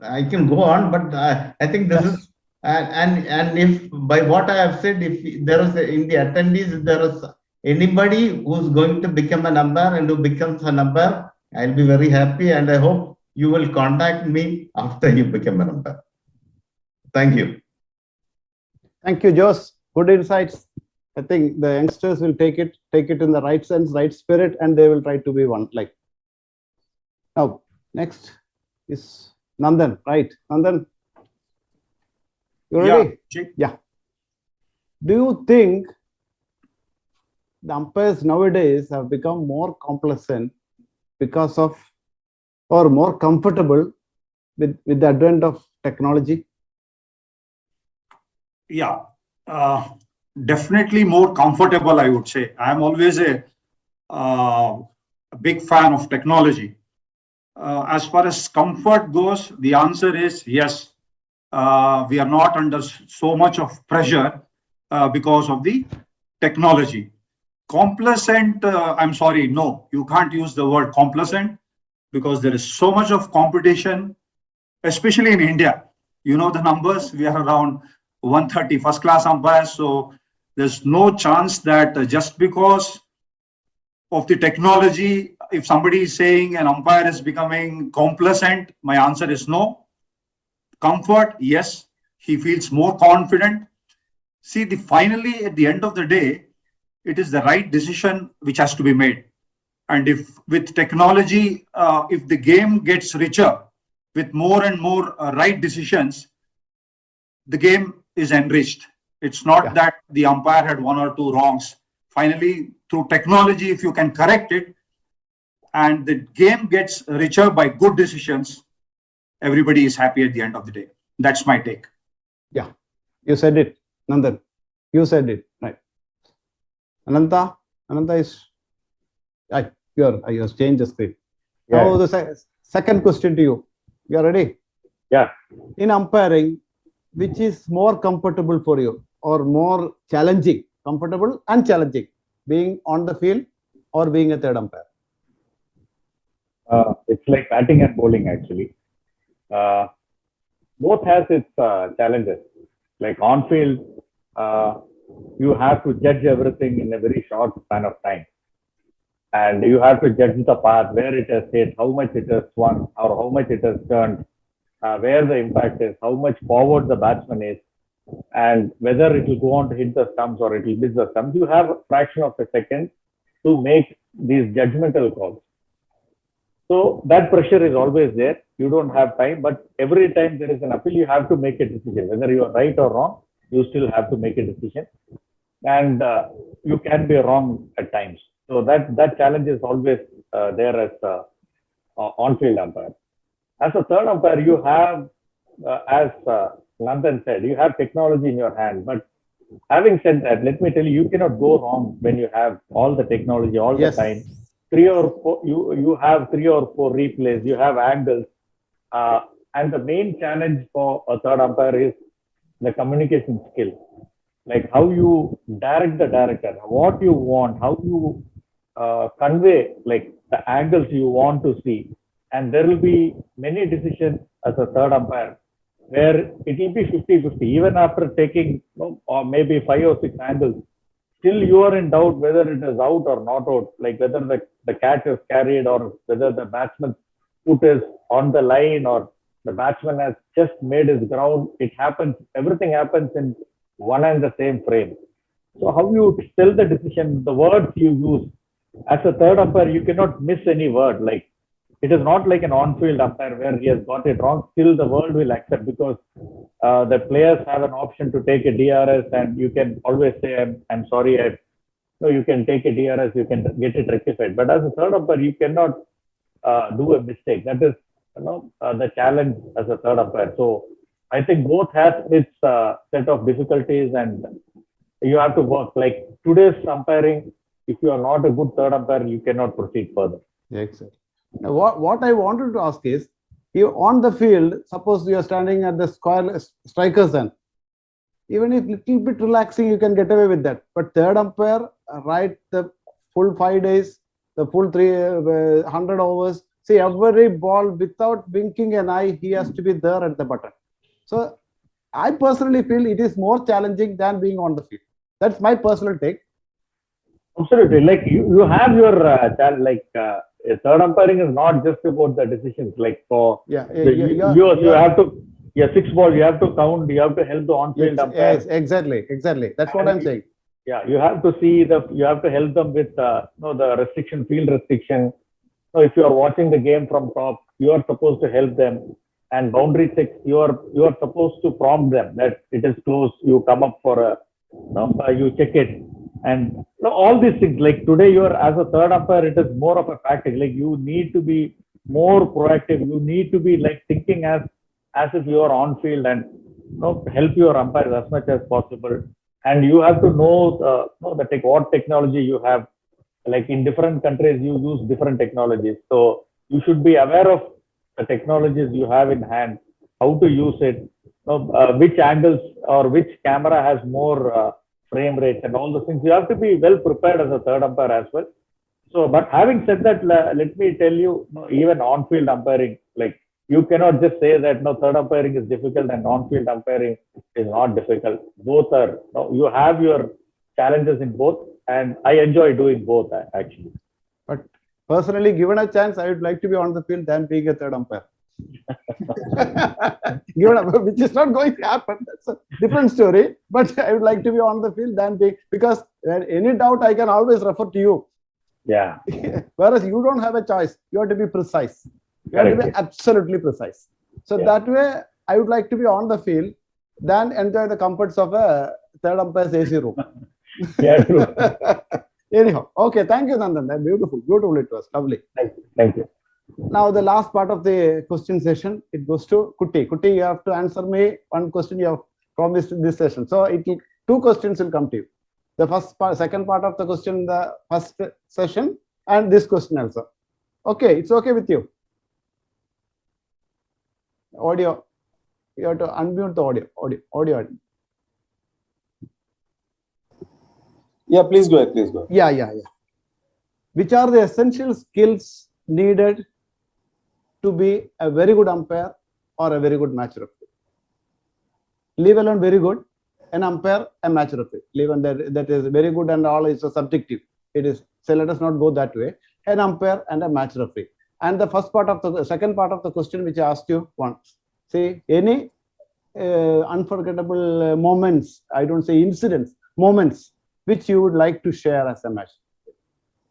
I can go on, but I think this is, and if by what I have said, if there is in the attendees, if there is anybody who's going to become an umpire and who becomes an umpire, I'll be very happy, and I hope you will contact me after you become an umpire. Thank you. Thank you, Jose. Good insights. I think the youngsters will take it in the right sense, right spirit, and they will try to be one. Like now, next is Nandan, right? Nandan, you ready? Yeah. Do you think the umpires nowadays have become more complacent because of, or more comfortable with the advent of technology? Yeah, definitely more comfortable, I would say. I'm always a big fan of technology. As far as comfort goes, the answer is yes. We are not under so much of pressure because of the technology. Complacent, I'm sorry, no, you can't use the word complacent because there is so much of competition, especially in India. You know the numbers, we are around 130 first class umpires. So there's no chance that just because of the technology, if somebody is saying an umpire is becoming complacent, my answer is no. Comfort, yes, he feels more confident. See, finally, at the end of the day, it is the right decision which has to be made. And if with technology, if the game gets richer with more and more right decisions, the game is enriched. It's not that the umpire had one or two wrongs. Finally, through technology, if you can correct it and the game gets richer by good decisions, everybody is happy at the end of the day. That's my take. Yeah, you said it, Nandan. You said it, right? Ananta is, you have changed the screen. Yeah. Now the second question to you. You are ready? Yeah. In umpiring, which is more comfortable for you or more challenging? Comfortable and challenging, being on the field or being a third umpire? It's like batting and bowling actually. Both has its challenges. Like on field, you have to judge everything in a very short span of time. And you have to judge the path, where it has hit, how much it has swung, or how much it has turned, where the impact is, how much forward the batsman is, and whether it will go on to hit the stumps or it will miss the stumps. You have a fraction of a second to make these judgmental calls. So that pressure is always there. You don't have time, but every time there is an appeal, you have to make a decision. Whether you are right or wrong, you still have to make a decision. And you can be wrong at times. So that challenge is always there as on-field umpire. As a third umpire, you have, as Nandan said, you have technology in your hand. But having said that, let me tell you, you cannot go wrong when you have all the technology all the time. You have 3 or 4 replays, you have angles. And the main challenge for a third umpire is the communication skill. Like how you direct the director, what you want, how you convey like the angles you want to see. And there will be many decisions as a third umpire where it will be 50-50, even after taking or maybe 5 or 6 angles. Still you are in doubt whether it is out or not out, like whether the catch is carried or whether the batsman's foot is on the line or the batsman has just made his ground. It happens, everything happens in one and the same frame. So how you tell the decision, the words you use, as a third umpire, you cannot miss any word. Like it is not like an on-field umpire where he has got it wrong. Still, the world will accept because the players have an option to take a DRS, and you can always say, "I'm sorry." No, you can take a DRS, you can get it rectified. But as a third umpire, you cannot do a mistake. That is, the challenge as a third umpire. So I think both has its set of difficulties, and you have to work. Like today's umpiring, if you are not a good third umpire, you cannot proceed further. Exactly. Now, what I wanted to ask is, you on the field, suppose you are standing at the square striker's end, even if little bit relaxing, you can get away with that. But third umpire, right, the full 5 days, the full 300 overs, see every ball without winking an eye, he has to be there at the button. So I personally feel it is more challenging than being on the field. That's my personal take. Absolutely. Like you have your third umpiring is not just about the decisions. Like for Yeah, you have to, 6 ball, you have to count, you have to help the on-field umpire. Yes, exactly. That's what I'm saying. Yeah, you have to see you have to help them with the restriction, field restriction. So if you are watching the game from top, you are supposed to help them. And boundary checks, you are supposed to prompt them that it is close. You come up for you check it, and all these things. Like today, you are as a third umpire, it is more of a tactic. Like you need to be more proactive. You need to be like thinking as if you are on field and help your umpires as much as possible. And you have to know what technology you have. Like in different countries, you use different technologies. So you should be aware of the technologies you have in hand, how to use it, which angles or which camera has more frame rates and all those things. You have to be well prepared as a third umpire as well. So, but having said that, let me tell you, even on-field umpiring, like you cannot just say that third umpiring is difficult and on-field umpiring is not difficult. Both are, you have your challenges in both, and I enjoy doing both actually. But personally, given a chance, I would like to be on the field than being a third umpire. Which is not going to happen. That's a different story. But I would like to be on the field than being, because any doubt I can always refer to you. Yeah. Whereas you don't have a choice. You have to be precise. You have to be absolutely precise. So that way, I would like to be on the field than enjoy the comforts of a third umpire's AC room. Yeah, true. Anyhow, okay, thank you, Nandan. Beautiful it was, lovely. Thank you. Now, the last part of the question session, it goes to Kuti. Kuti, you have to answer me one question you have promised in this session. So, 2 questions will come to you. The first part, second part of the question, the first session, and this question also. Okay, it's okay with you. Audio, you have to unmute the audio. Yeah, please go ahead. Yeah. Which are the essential skills needed to be a very good umpire or a very good match referee? Leave alone very good, an umpire, a match referee. Leave on that is very good and all is subjective. It is, so let us not go that way. An umpire and a match referee. And the second part of the question which I asked you once. See, any unforgettable moments, I don't say incidents, moments, which you would like to share as a match?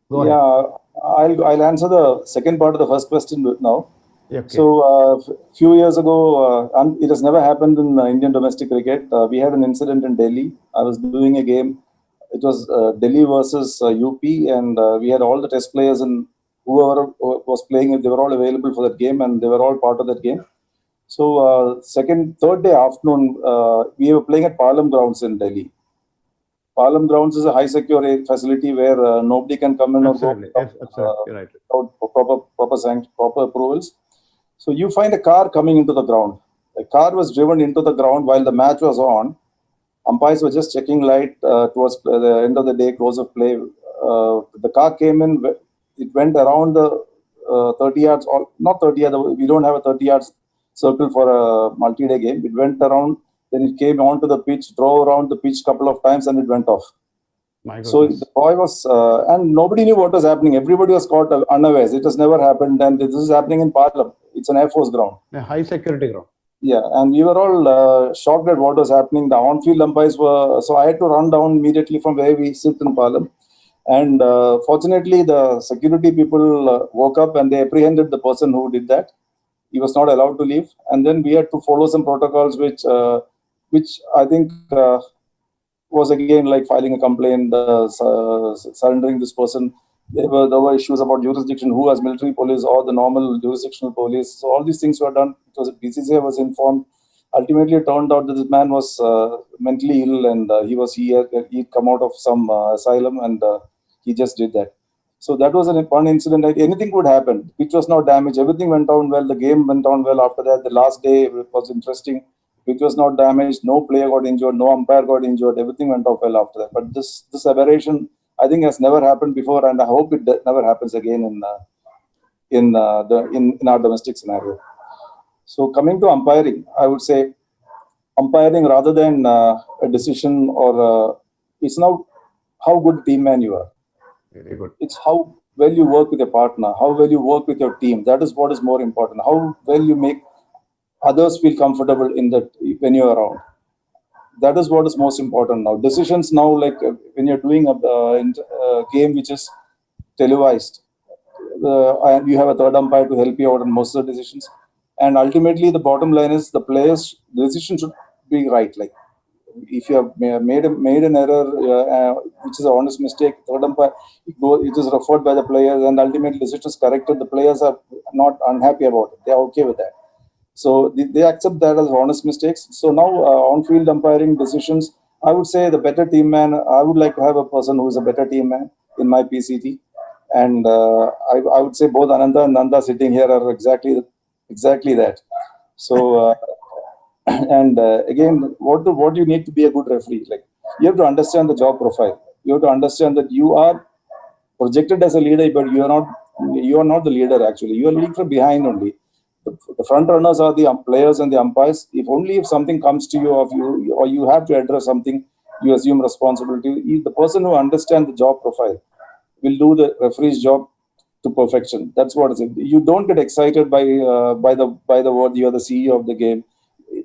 Go ahead. I'll answer the second part of the first question now. Okay. So a few years ago, it has never happened in Indian domestic cricket. We had an incident in Delhi. I was doing a game. It was Delhi versus UP, and we had all the test players and whoever was playing it. They were all available for that game, and they were all part of that game. So third day afternoon, we were playing at Palam grounds in Delhi. Palam grounds is a high security facility where nobody can come in or go without proper approvals. So you find a car coming into the ground. The car was driven into the ground while the match was on. Umpires were just checking light towards the end of the day, close of play. The car came in. It went around the 30 yards, or not 30 yards. We don't have a 30 yards circle for a multi-day game. It went around. Then it came onto the pitch, drove around the pitch a couple of times, and it went off. So the boy was, and nobody knew what was happening. Everybody was caught unawares. It has never happened, and this is happening in Palam. It's an Air Force ground. A high security ground. Yeah, and we were all shocked at what was happening. The on-field umpires were, so I had to run down immediately from where we sit in Palam. And fortunately, the security people woke up and they apprehended the person who did that. He was not allowed to leave, and then we had to follow some protocols, which I think was again like filing a complaint, surrendering this person. There were issues about jurisdiction, who was military police or the normal jurisdictional police. So all these things were done because BCCI was informed. Ultimately, it turned out that this man was mentally ill, and he'd come out of some asylum, and he just did that. So that was one incident. Anything could happen, which was not damaged. Everything went on well. The game went on well after that. The last day was interesting, which was not damaged. No player got injured. No umpire got injured. Everything went off well after that. But this aberration, I think, has never happened before, and I hope it never happens again in our domestic scenario. So coming to umpiring, I would say umpiring rather than a decision or it's now how good team man you are. Very good. It's how well you work with your partner, how well you work with your team. That is what is more important. How well you make others feel comfortable in that when you're around. That is what is most important now. Decisions now, like when you're doing a game which is televised, and you have a third umpire to help you out on most of the decisions. And ultimately, the bottom line is the players' decision should be right. Like if you have made an error, which is an honest mistake, third umpire, it is referred by the players, and ultimately decision is corrected. The players are not unhappy about it; they are okay with that. So they accept that as honest mistakes. So now on-field umpiring decisions, I would say the better team man. I would like to have a person who is a better team man in my PCT, and I would say both Ananda and Nanda sitting here are exactly that. So. And again, what you need to be a good referee, like you have to understand the job profile. You have to understand that you are projected as a leader, but you are not the leader actually. You are leading from behind only. The front runners are the players and the umpires. If something comes to you, or you have to address something, you assume responsibility. The person who understands the job profile will do the referee's job to perfection. That's what it is. You don't get excited by the word you are the CEO of the game.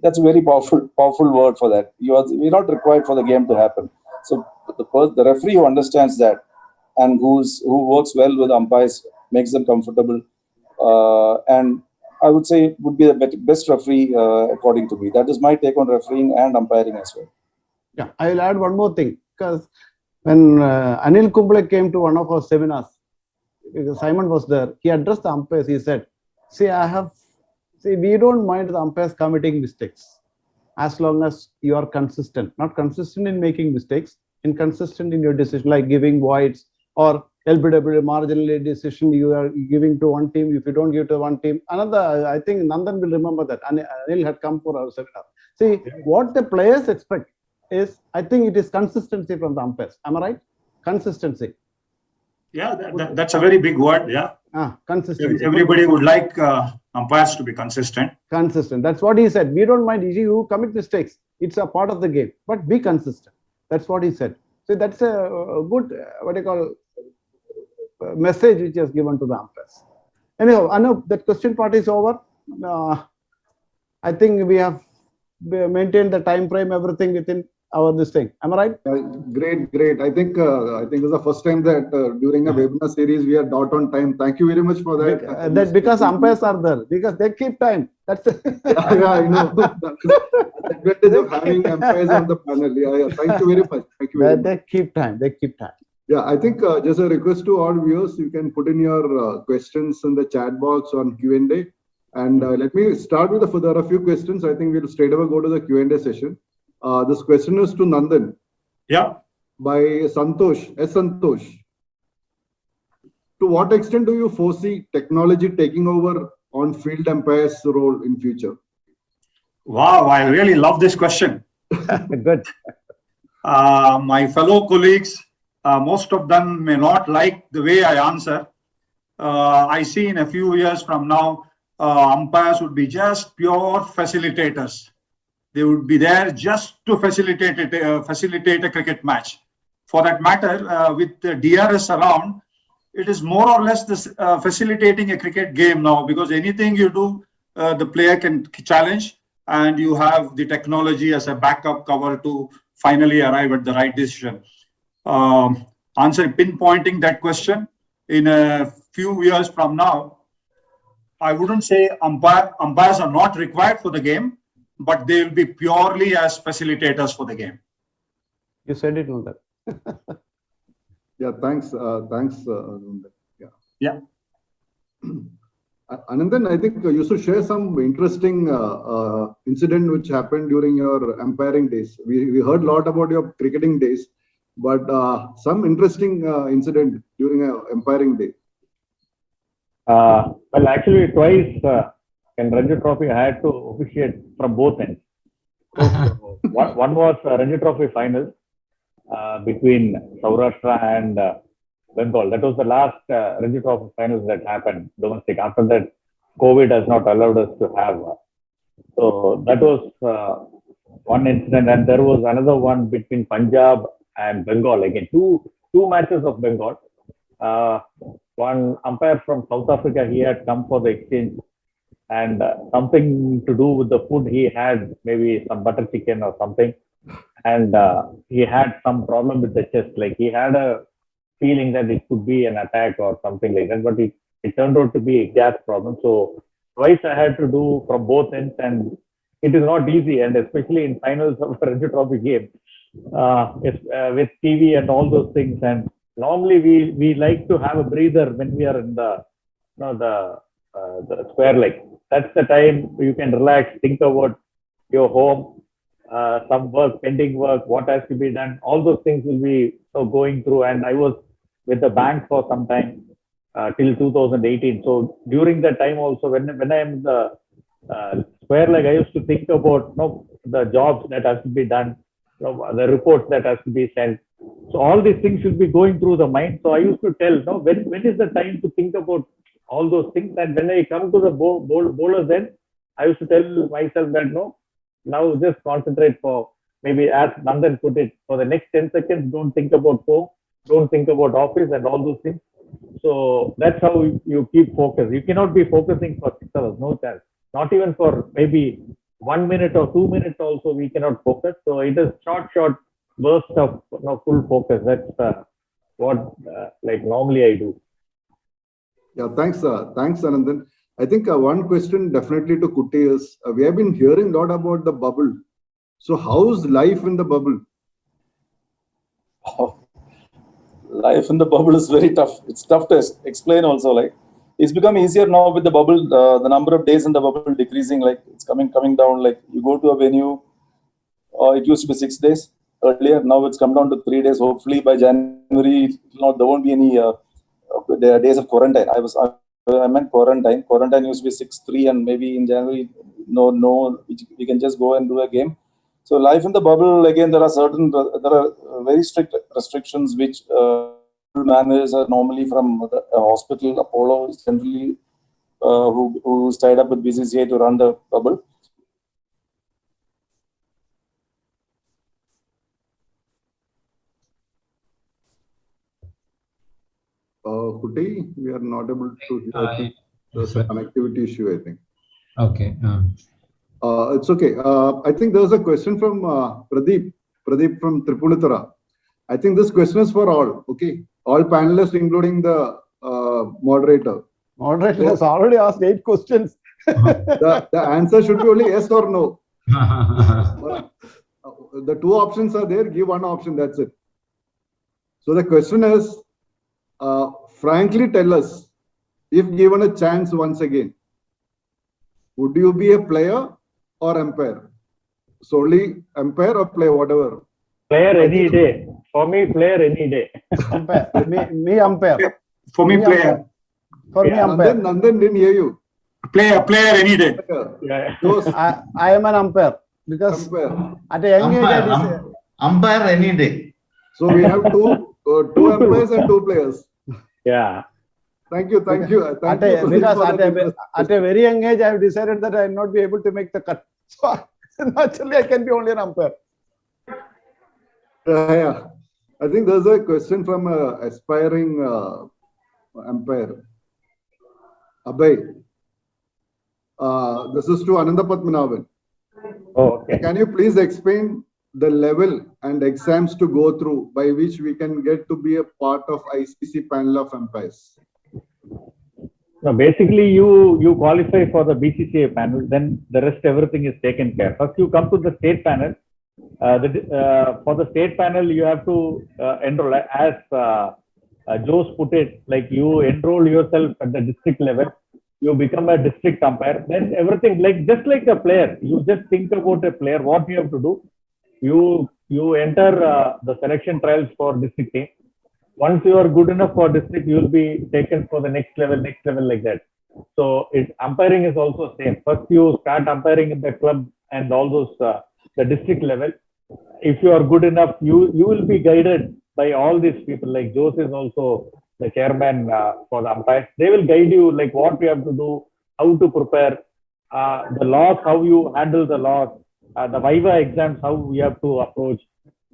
That's a very powerful word for that. You're not required for the game to happen. So the referee who understands that and who works well with umpires, makes them comfortable, and I would say would be the best referee according to me. That is my take on refereeing and umpiring as well. Yeah, I will add one more thing, because when Anil Kumble came to one of our seminars, because Simon was there, he addressed the umpires. He said, we don't mind the umpires committing mistakes as long as you are consistent. Not consistent in making mistakes, inconsistent in your decision, like giving voids or LBW marginally decision you are giving to one team. If you don't give to one team, another, I think Nandan will remember that. Anil had come for our seminar. See, what the players expect is, I think it is consistency from the umpires. Am I right? Consistency. Yeah, that's a very big word. Yeah. Consistency. Everybody would like umpires to be consistent. Consistent. That's what he said. We don't mind you commit mistakes. It's a part of the game, but be consistent. That's what he said. So that's a good, message which is given to the umpires. Anyhow, Anup, that question part is over. I think we have maintained the time frame, everything within this thing. Am I right? Great. I think it's the first time that during a webinar series we are dot on time. Thank you very much for that. That because umpires are there, because they keep time. That's yeah, I know. The advantage of having umpires on the panel. Yeah. Thank you very much. They keep time. Yeah, I think just a request to all viewers, you can put in your questions in the chat box on Q&A. And let me start with there are a few questions. I think we'll straight away go to the Q&A session. This question is to Nandan. Yeah. By Santosh. Santosh. To what extent do you foresee technology taking over on field umpires' role in future? Wow, I really love this question. Good. My fellow colleagues, most of them may not like the way I answer. I see in a few years from now, umpires would be just pure facilitators. They would be there just to facilitate a cricket match. For that matter, with the DRS around, it is more or less this facilitating a cricket game now, because anything you do, the player can challenge, and you have the technology as a backup cover to finally arrive at the right decision. pinpointing that question. In a few years from now, I wouldn't say umpires are not required for the game, but they will be purely as facilitators for the game. You said it, Nandar. Yeah, thanks. Anandan. Yeah. Anandan, I think you should share some interesting incident which happened during your umpiring days. We heard a lot about your cricketing days, but some interesting incident during your umpiring day. Well, actually, twice in Ranji Trophy, I had to officiate from both ends. One was Ranji Trophy final between Saurashtra and Bengal. That was the last Ranji Trophy finals that happened domestic. After that, COVID has not allowed us to have. So that was one incident, and there was another one between Punjab and Bengal. Again, two matches of Bengal. One umpire from South Africa, he had come for the exchange, and something to do with the food he had, maybe some butter chicken or something, and he had some problem with the chest. Like he had a feeling that it could be an attack or something like that, but it turned out to be a gas problem. So twice I had to do from both ends, and it is not easy, and especially in finals of a Ranji Trophy game, with TV and all those things. And normally we like to have a breather when we are in the square leg. That's the time you can relax, think about your home, some work, pending work, what has to be done. All those things will be going through. And I was with the bank for some time till 2018. So during that time also, when I am in the square leg, I used to think about the jobs that has to be done, the reports that has to be sent. So all these things should be going through the mind. So I used to tell, when is the time to think about all those things? And when I come to the bowlers, then I used to tell myself that now just concentrate for, maybe as Nandan put it, for the next 10 seconds, don't think about home, don't think about office and all those things. So that's how you keep focus. You cannot be focusing for 6 hours, no chance. Not even for maybe 1 minute or 2 minutes also we cannot focus. So it is short burst of full focus. That's what like normally I do. Yeah, thanks, Anandan. I think one question definitely to Kutti is, we have been hearing a lot about the bubble. So how's life in the bubble? Oh, life in the bubble is very tough. It's tough to explain also. Like it's become easier now with the bubble, the number of days in the bubble decreasing, like it's coming down. Like you go to a venue, it used to be 6 days earlier. Now it's come down to 3 days. Hopefully by January, there won't be any days of quarantine. I meant quarantine. Quarantine used to be 6-3, and maybe in January, no, we can just go and do a game. So life in the bubble, again, there are very strict restrictions which managers are normally from the hospital. Apollo is generally who's tied up with BCCI to run the bubble. Kutti, we are not able to hear. There's a connectivity issue, I think. Okay. It's okay. I think there's a question from Pradeep from Tripunithura. I think this question is for all. Okay, all panelists, including the moderator. Moderator has already asked 8 questions. The answer should be only yes or no. The 2 options are there. Give one option. That's it. So the question is, frankly, tell us, if given a chance once again, would you be a player or umpire? Solely umpire or player, whatever. Player any day. For me, player any day. Umpire. Me umpire. For me, player. For me, umpire. Nandan didn't hear you. Player any day. Yeah. I am an umpire because Umpire. at a young age I decided. Umpire any day. So we have two umpires and 2 players. Yeah. Thank you. Thank you. Because at a very young age, I have decided that I will not be able to make the cut. So naturally, I can be only an umpire. Yeah. I think there's a question from an aspiring umpire. Abhay. This is to Ananda Padmanabhan. Oh, okay. Can you please explain the level and exams to go through by which we can get to be a part of ICC panel of umpires? No, basically you qualify for the BCCI panel, then the rest everything is taken care. First you come to the state panel. For the state panel you have to enroll, as Jose put it, like you enroll yourself at the district level, you become a district umpire, then everything, like just like a player, you just think about a player, what you have to do. You enter the selection trials for district team. Once you are good enough for district, you will be taken for the next level like that. So umpiring is also same. First you start umpiring in the club and all those the district level. If you are good enough, you will be guided by all these people. Like Jose is also the chairman for the umpires. They will guide you like what you have to do, how to prepare, the laws, how you handle the laws, the Viva exams, how you have to approach.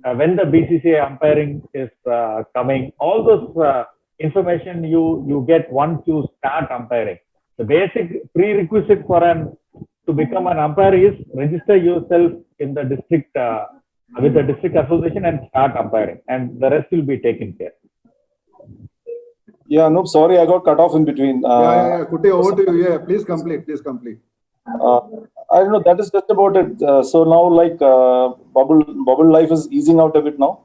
When the BCCI umpiring is coming, all those information you get once you start umpiring. The basic prerequisite for to become an umpire is register yourself in the district with the district association and start umpiring, and the rest will be taken care. Yeah, no, sorry, I got cut off in between. Yeah. Kuti, over to you. Yeah, please complete. I don't know, that is just about it. So now, like, bubble life is easing out a bit now.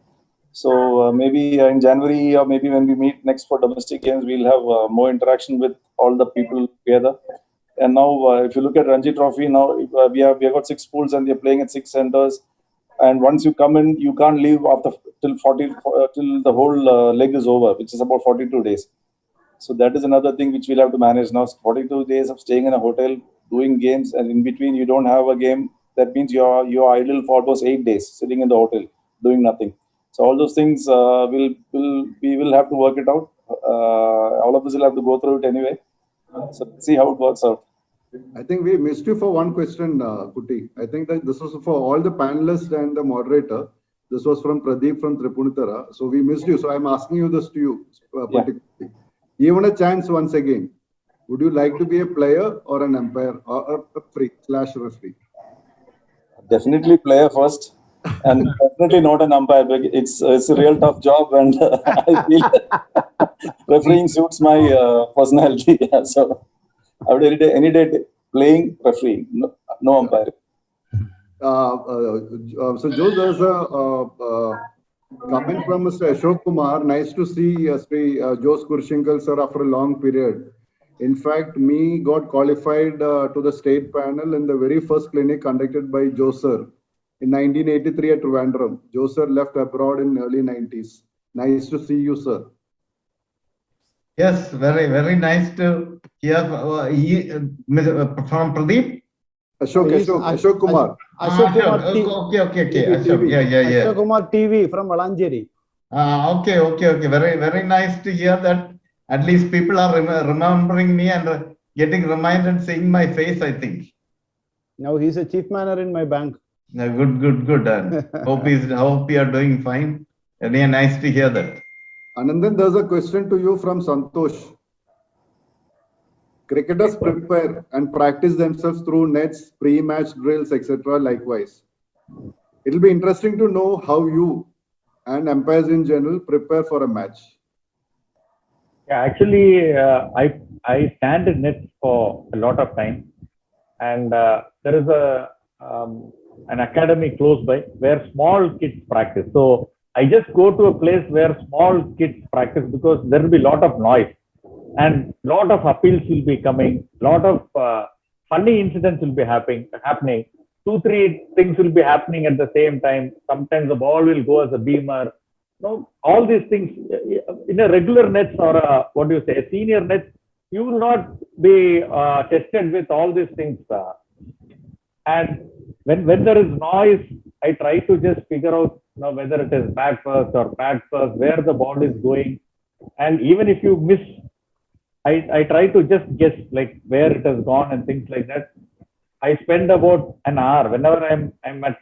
So maybe in January, or maybe when we meet next for domestic games, we'll have more interaction with all the people together. And now, if you look at Ranji Trophy, now we have got 6 pools and they're playing at 6 centers. And once you come in, you can't leave after till the whole leg is over, which is about 42 days. So that is another thing which we'll have to manage now. 42 days of staying in a hotel, doing games, and in between you don't have a game. That means you're idle for almost 8 days, sitting in the hotel, doing nothing. So all those things we will have to work it out. All of us will have to go through it anyway. So let's see how it works out. I think we missed you for one question, Kuti. I think that this was for all the panelists and the moderator. This was from Pradeep from Tripunitara. So we missed you. So I'm asking you this to you particularly. Given a chance once again, would you like to be a player or an umpire or a referee? Definitely player first, and definitely not an umpire. It's a real tough job, and I feel refereeing suits my personality. So I would any day playing, refereeing, no umpiring. So Joe, there's a comment from Mr. Ashok Kumar. Nice to see Jose Kurshinkal sir after a long period. In fact, me got qualified to the state panel in the very first clinic conducted by Joe sir in 1983 at Trivandrum. Joe sir left abroad in early 90s. Nice to see you, sir. Yes, very, very nice to hear from Pradeep. Ashok Kumar. Ashok Kumar Okay. TV. Yeah. Ashok Kumar TV from Valanjeri. Okay. Very, very nice to hear that. At least people are remembering me and getting reminded, seeing my face, I think. Now he's a chief manager in my bank. Good. Hope you are doing fine. Really nice to hear that. Anandan, there's a question to you from Santosh. Cricketers prepare and practice themselves through nets, pre-match drills, etc. Likewise. It'll be interesting to know how you and umpires in general prepare for a match. Yeah, actually, I stand in nets for a lot of time, and there is an academy close by where small kids practice. So I just go to a place where small kids practice because there will be a lot of noise and lot of appeals will be coming, lot of funny incidents will be happening. 2-3 things will be happening at the same time. Sometimes the ball will go as a beamer. No, all these things in a regular nets or a senior nets, you will not be tested with all these things. And when there is noise, I try to just figure out whether it is back first or pad first, where the ball is going. And even if you miss, I try to just guess like where it has gone and things like that. I spend about an hour whenever I'm at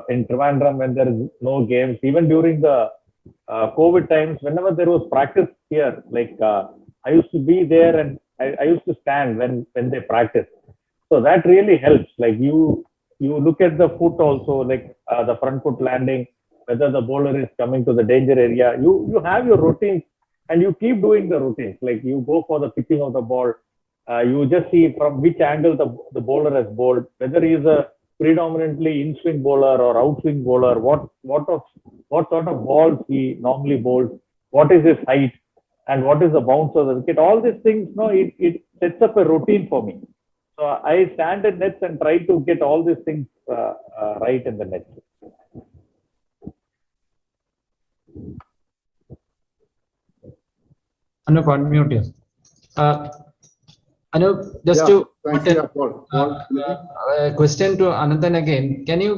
in Trivandrum when there is no games. Even during the COVID times, whenever there was practice here, like I used to be there and I used to stand when they practice. So that really helps. Like you you look at the foot also, like the front foot landing, whether the bowler is coming to the danger area. You have your routines and you keep doing the routines. Like you go for the pitching of the ball. You just see from which angle the bowler has bowled, whether he is a predominantly in-swing bowler or out-swing bowler, what sort of balls he normally bowls, what is his height, and what is the bounce of the wicket. All these things, no, it sets up a routine for me. So I stand at nets and try to get all these things right in the nets. Anup, unmute you. Anup, just Yeah, to thanks. Yeah, Paul. a question to Anandan again. Can you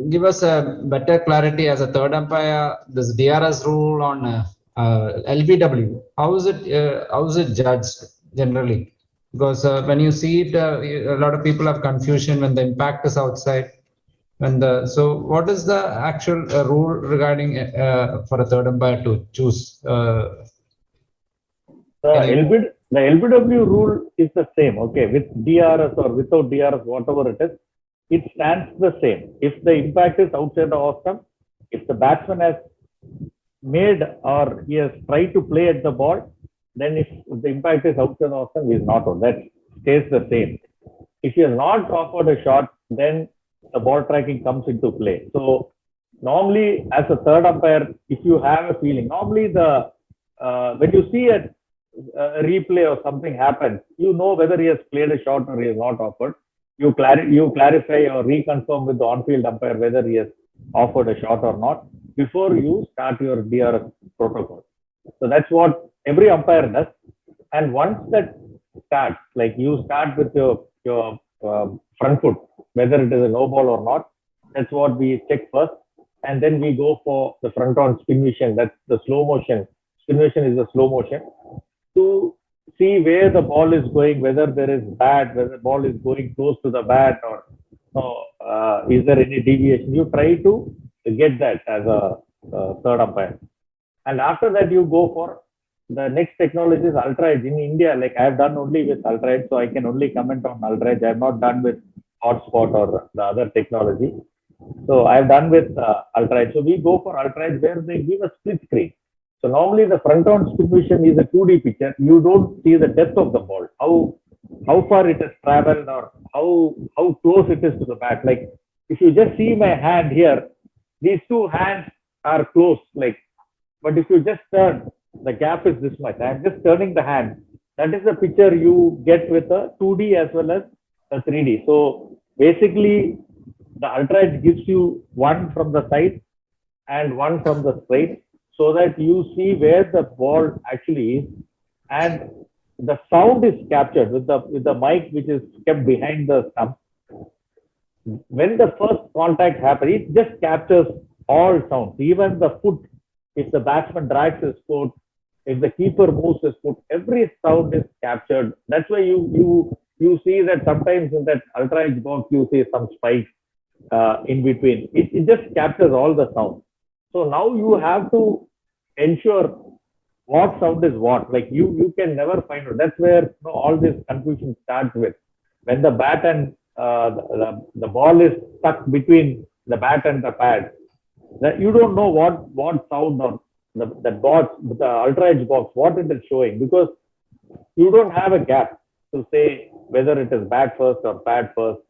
give us a better clarity as a third umpire, this DRS rule on LBW? How is it judged generally? Because when you see it, a lot of people have confusion when the impact is outside. So what is the actual rule regarding for a third umpire to choose? The LBW rule is the same, okay, with DRS or without DRS, whatever it is, it stands the same. If the impact is outside the off stump, if the batsman has made or he has tried to play at the ball, then if the impact is outside the off stump, he is not out. That stays the same. If he has not offered a shot, then the ball tracking comes into play. So normally, as a third umpire, if you have a feeling, normally when you see a replay or something happens, you know whether he has played a shot or he has not offered. You clarify or reconfirm with the on-field umpire whether he has offered a shot or not before you start your DRS protocol. So that's what every umpire does. And once that starts, like you start with your front foot, whether it is a no ball or not, that's what we check first. And then we go for the front on spin vision. That's the slow motion. Spin vision is the slow motion to see where the ball is going, whether there is bat, whether the ball is going close to the bat, or is there any deviation. You try to get that as a third umpire. And after that, you go for the next technology is Ultra Edge. In India, like I have done only with Ultra Edge, so I can only comment on Ultra Edge. I have not done with Hotspot or the other technology. So I have done with Ultra Edge. So we go for Ultra Edge where they give a split screen. So normally the front on spin vision is a 2D picture. You don't see the depth of the ball, how far it has traveled or how close it is to the bat. Like if you just see my hand here, these two hands are close. Like, but if you just turn, the gap is this much. I'm just turning the hand. That is the picture you get with a 2D as well as a 3D. So basically, the Ultra Edge gives you one from the side and one from the straight, so that you see where the ball actually is, and the sound is captured with the mic which is kept behind the stump. When the first contact happens, it just captures all sounds, even the foot. If the batsman drags his foot, if the keeper moves his foot, every sound is captured. That's why you see that sometimes in that Ultra Edge box you see some spikes in between. It just captures all the sound. So now you have to ensure what sound is what. Like you can never find out. That's where all this confusion starts with. When the bat and the ball is stuck between the bat and the pad, that you don't know what sound or the box, the Ultra Edge box, what it is showing, because you don't have a gap to say whether it is bat first or pad first.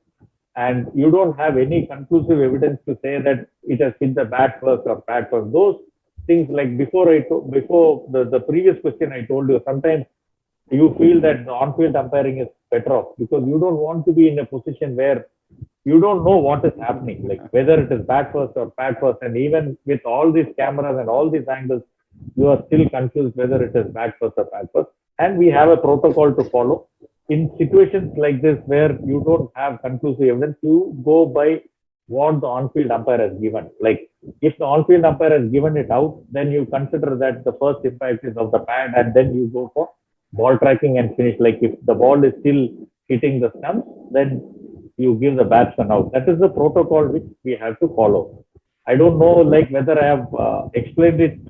And you don't have any conclusive evidence to say that it has hit the bat first or pad first. Those things, like before the previous question I told you, sometimes you feel that the on-field umpiring is better off because you don't want to be in a position where you don't know what is happening, like whether it is bat first or pad first. And even with all these cameras and all these angles, you are still confused whether it is bat first or pad first. And we have a protocol to follow. In situations like this where you don't have conclusive evidence, you go by what the on-field umpire has given. Like if the on-field umpire has given it out, then you consider that the first impact is of the pad, and then you go for ball tracking and finish. Like if the ball is still hitting the stumps, then you give the batsman out. That is the protocol which we have to follow. I don't know like whether I have explained it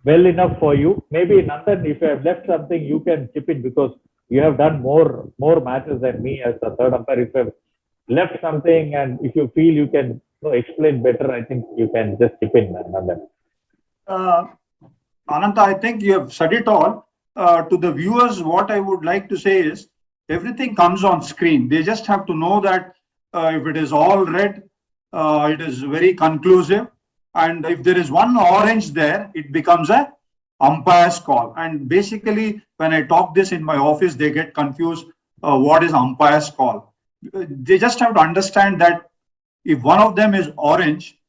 well enough for you. Maybe Nandan, if I have left something, you can chip in because you have done more matches than me as a third umpire. If I have left something, and if you feel you can explain better, I think you can just chip in, Nandan. Ananta, I think you have said it all. To the viewers, what I would like to say is everything comes on screen. They just have to know that if it is all red, it is very conclusive. And if there is one orange there, it becomes a umpire's call. And basically, when I talk this in my office, they get confused. What is umpire's call? They just have to understand that if one of them is orange,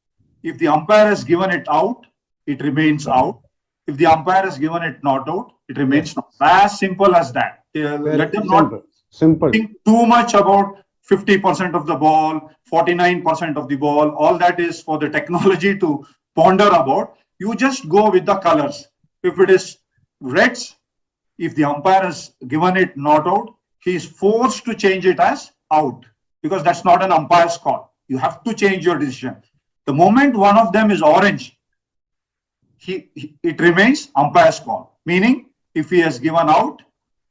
if the umpire has given it out, it remains out. If the umpire has given it not out, it remains not. As simple as that. Let them not simple. think too much about 50% of the ball, 49% of the ball. All that is for the technology to ponder about. You just go with the colors. If it is reds, if the umpire has given it not out, he is forced to change it as out, because that's not an umpire's call. You have to change your decision. The moment one of them is orange, it remains umpire's call. Meaning, if he has given out,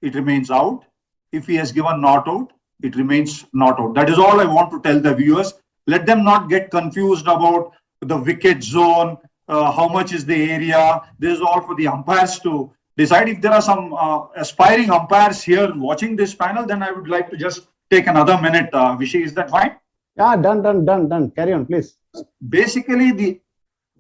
it remains out. If he has given not out, it remains not out. That is all I want to tell the viewers. Let them not get confused about the wicket zone, how much is the area. This is all for the umpires to decide. If there are some aspiring umpires here watching this panel, then I would like to just take another minute. Vishy, is that fine? Yeah, done. Carry on, please. Basically, the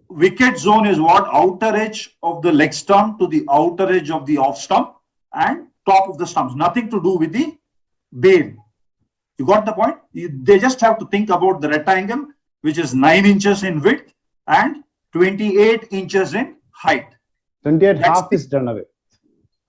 wicket zone is what? Outer edge of the leg stump to the outer edge of the off stump and top of the stumps. Nothing to do with the bail. You got the point? They just have to think about the rectangle, which is 9 inches in width and 28 inches in height. 28 half is done away.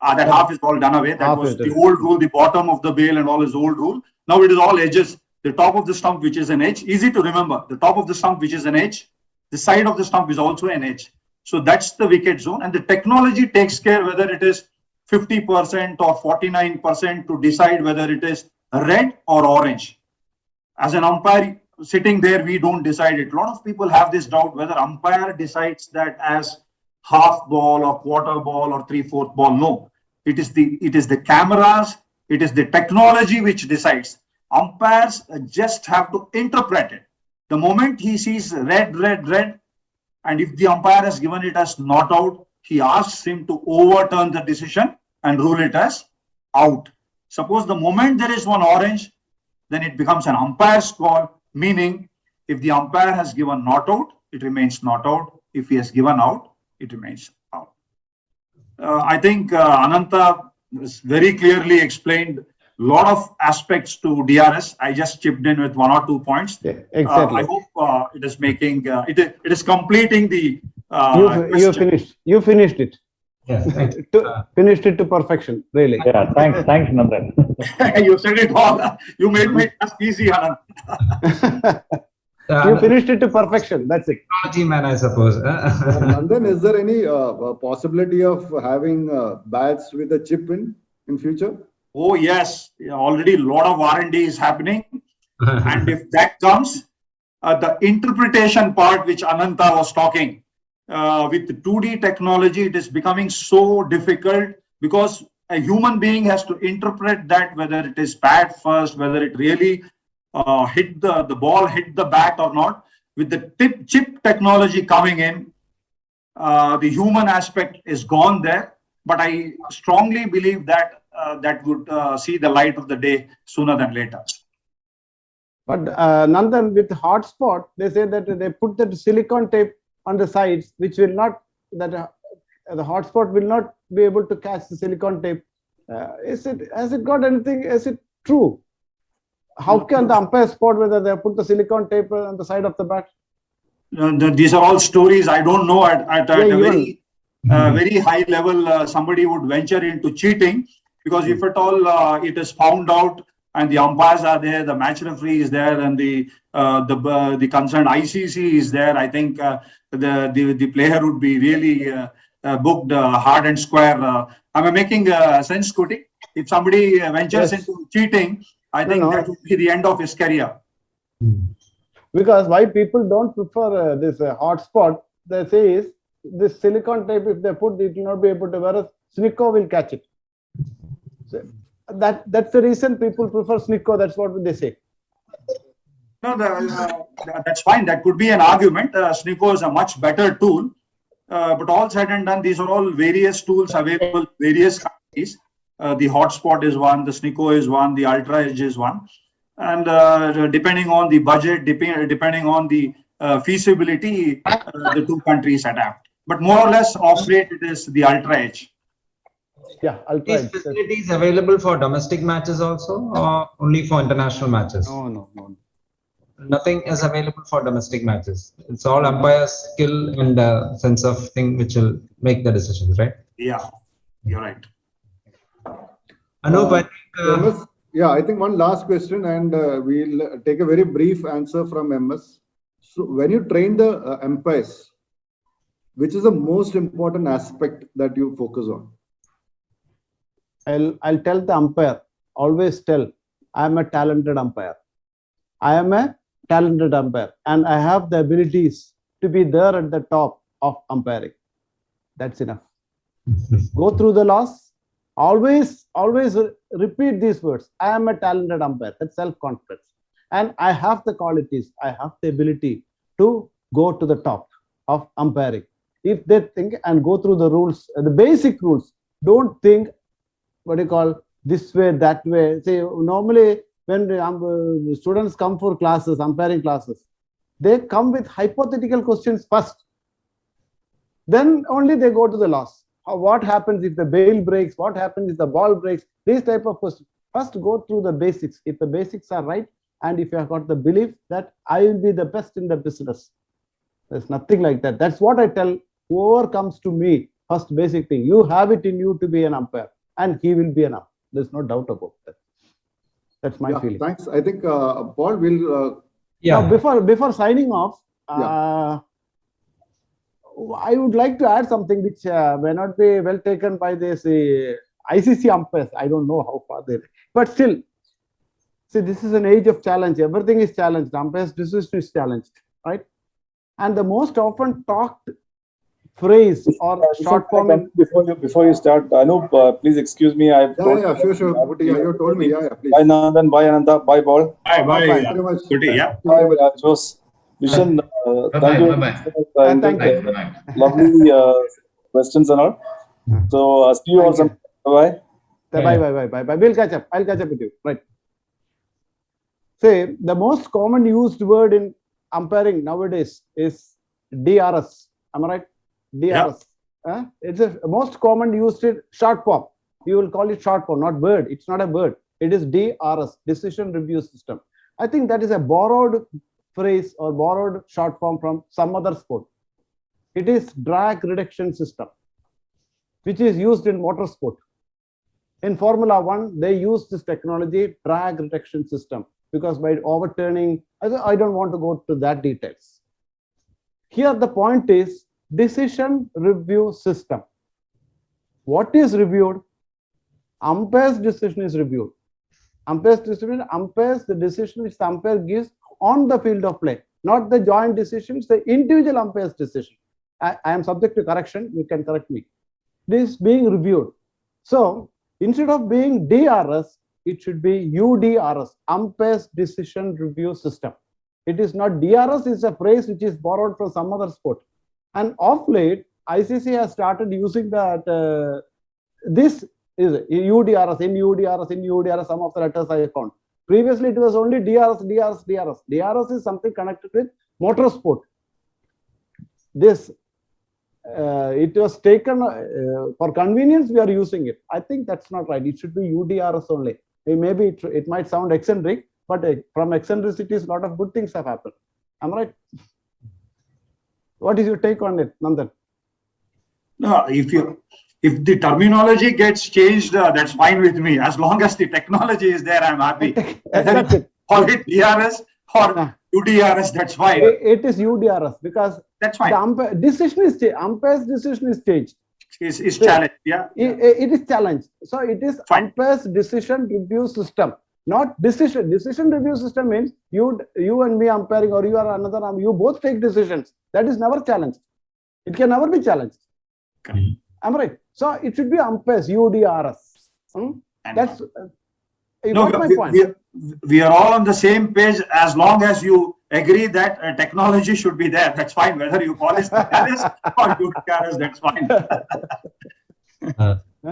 That half is all done away. That Half was is the done. old rule, the bottom of the bail and all is old rule. Now it is all edges. The top of the stump, which is an edge, easy to remember. The top of the stump, which is an edge, the side of the stump is also an edge. So that's the wicket zone. And the technology takes care whether it is 50% or 49% to decide whether it is red or orange. As an umpire sitting there, we don't decide it. A lot of people have this doubt whether umpire decides that as half ball or quarter ball or 3/4 ball. No, it is the cameras, it is the technology which decides. Umpires just have to interpret it. The moment he sees red, and if the umpire has given it as not out, he asks him to overturn the decision and rule it as out. Suppose the moment there is one orange, then it becomes an umpire's call, meaning if the umpire has given not out, it remains not out. If he has given out, it remains out. I think Ananta has very clearly explained a lot of aspects to DRS. I just chipped in with 1 or 2 points. Yeah, exactly. I hope it is making, it is completing the You finished it. Yes, thank you. Finished it to perfection, really. Yeah, thanks, Nandan. You said it all. You made my task easy, Anand. You finished it to perfection. That's it. Technology man, I suppose. Nandan, is there any possibility of having bats with a chip in future? Oh yes, already a lot of R&D is happening. And if that comes, the interpretation part which Ananta was talking, with 2D technology, it is becoming so difficult because a human being has to interpret that whether it is bat first, whether it really hit the ball, hit the bat or not. With the chip technology coming in, the human aspect is gone there. But I strongly believe that that would see the light of the day sooner than later. But Nandan, with hotspot, they say that they put the silicone tape on the sides, which will not, that the hotspot will not be able to catch the silicone tape. Has it got anything? Is it true? How can the umpire spot whether they put the silicone tape on the side of the bat? These are all stories. I don't know at a very high level. Somebody would venture into cheating, because if at all it is found out and the umpires are there, the match referee is there, and the concerned ICC is there, I think the player would be really booked hard and square. Am I making sense, Kuti? If somebody ventures into cheating, I think that would be the end of his career. Because why people don't prefer this hotspot, they say is this silicone tape, if they put it will not be able to, whereas Snicko will catch it. So that's the reason people prefer Snicko. That's what they say. No, that's fine. That could be an argument. SNICO is a much better tool. But all said and done, these are all various tools available in various countries. The hotspot is one, the SNICO is one, the Ultra Edge is one. And depending on the budget, depending on the feasibility, the two countries adapt. But more or less, off late, it is the Ultra Edge. Yeah, Ultra These Edge. facilities available for domestic matches also, or only for international matches? No. Nothing is available for domestic matches. It's all umpire's skill and sense of thing which will make the decisions, right? Yeah, you're right. Anup, I think, MS, yeah, I think one last question, and we'll take a very brief answer from MS. So when you train the umpires, which is the most important aspect that you focus on? I'll tell the umpire, always tell, I am a talented umpire. I am a talented umpire and I have the abilities to be there at the top of umpiring. That's enough. Go through the laws. Always repeat these words. I am a talented umpire. That's self-confidence. And I have the qualities. I have the ability to go to the top of umpiring. If they think and go through the rules, the basic rules, don't think this way, that way. See, normally when the students come for classes, umpiring classes, they come with hypothetical questions first. Then only they go to the laws. What happens if the bail breaks? What happens if the ball breaks? These type of questions. First go through the basics. If the basics are right, and if you have got the belief that I will be the best in the business, there's nothing like that. That's what I tell whoever comes to me. First basic thing, you have it in you to be an umpire, and he will be an umpire. There's no doubt about that. That's my feeling. Thanks. I think Paul will. yeah. Now, before signing off, I would like to add something which may not be well taken by this ICC umpires. I don't know how far they, but still, see, this is an age of challenge. Everything is challenged. Umpires' decision is challenged, right? And the most often talked phrase or short form. Before you start, Anup, please excuse me. Sure. But you told me. Please. Bye Nandan, bye Ananta, bye Paul. Bye. Very much. Good day, yeah. Bye Jose. Vishen, thank you. Thank you. Lovely questions and all. So see you all some. Bye. Bye. We'll catch up. I'll catch up with you. Right. Say the most common used word in umpiring nowadays is DRS. Am I right? DRS. Yeah. It's a most common used in short form. You will call it short form, not word. It's not a word. It is DRS, Decision Review System. I think that is a borrowed phrase or borrowed short form from some other sport. It is drag reduction system, which is used in motorsport. In Formula One, they use this technology, drag reduction system, because by overturning, I don't want to go to that details. Here, the point is decision review system. What is reviewed? Umpire's decision is reviewed. Umpire's decision, the decision which the umpire gives on the field of play, not the joint decisions, the individual umpire's decision. I am subject to correction, you can correct me. This is being reviewed. So instead of being DRS, it should be UDRS, Umpire's Decision Review System. It is not DRS, it's a phrase which is borrowed from some other sport. And of late, ICC has started using that, this is UDRS, in UDRS, some of the letters I found. Previously, it was only DRS. DRS is something connected with motorsport. This, it was taken for convenience, we are using it. I think that's not right. It should be UDRS only. Maybe it might sound eccentric, but from eccentricities, a lot of good things have happened. Am I right? What is your take on it, Nandan? No, if the terminology gets changed, that's fine with me. As long as the technology is there, I'm happy. That's it. Call it DRS or UDRS, that's fine. It is UDRS because That's fine. the umpire's decision is changed. Is challenged, yeah. It is challenged. So it is Fine. umpire's decision review system, not decision. Decision review system means you and me umpiring, or you are another, you both take decisions. That is never challenged. It can never be challenged. Okay. Am I right? So it should be umpire's UDRS. That's you No, got my point. we are all on the same page as long as you agree that technology should be there. That's fine. Whether you call it careless or good careless, that's fine.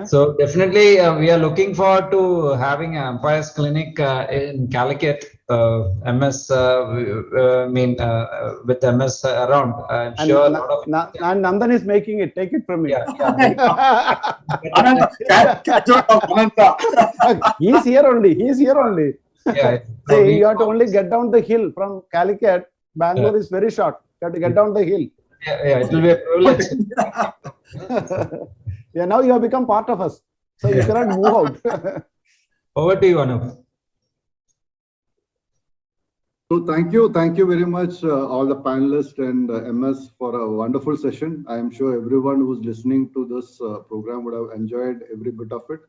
So definitely, we are looking forward to having an umpires clinic in Calicut. MS, with MS around, I'm And sure a lot of and Nandan is making it. Take it from me. yeah. Ananta, catch out of Ananta. He's here only. He's here only. Yeah, so See, we- you have to only get down the hill from Calicut. Bangalore is very short. You have to get down the hill. yeah, it will be a privilege. Yeah, now you have become part of us. So you cannot move out. Over to you, Anup. So thank you very much, all the panelists and MS for a wonderful session. I am sure everyone who's listening to this program would have enjoyed every bit of it.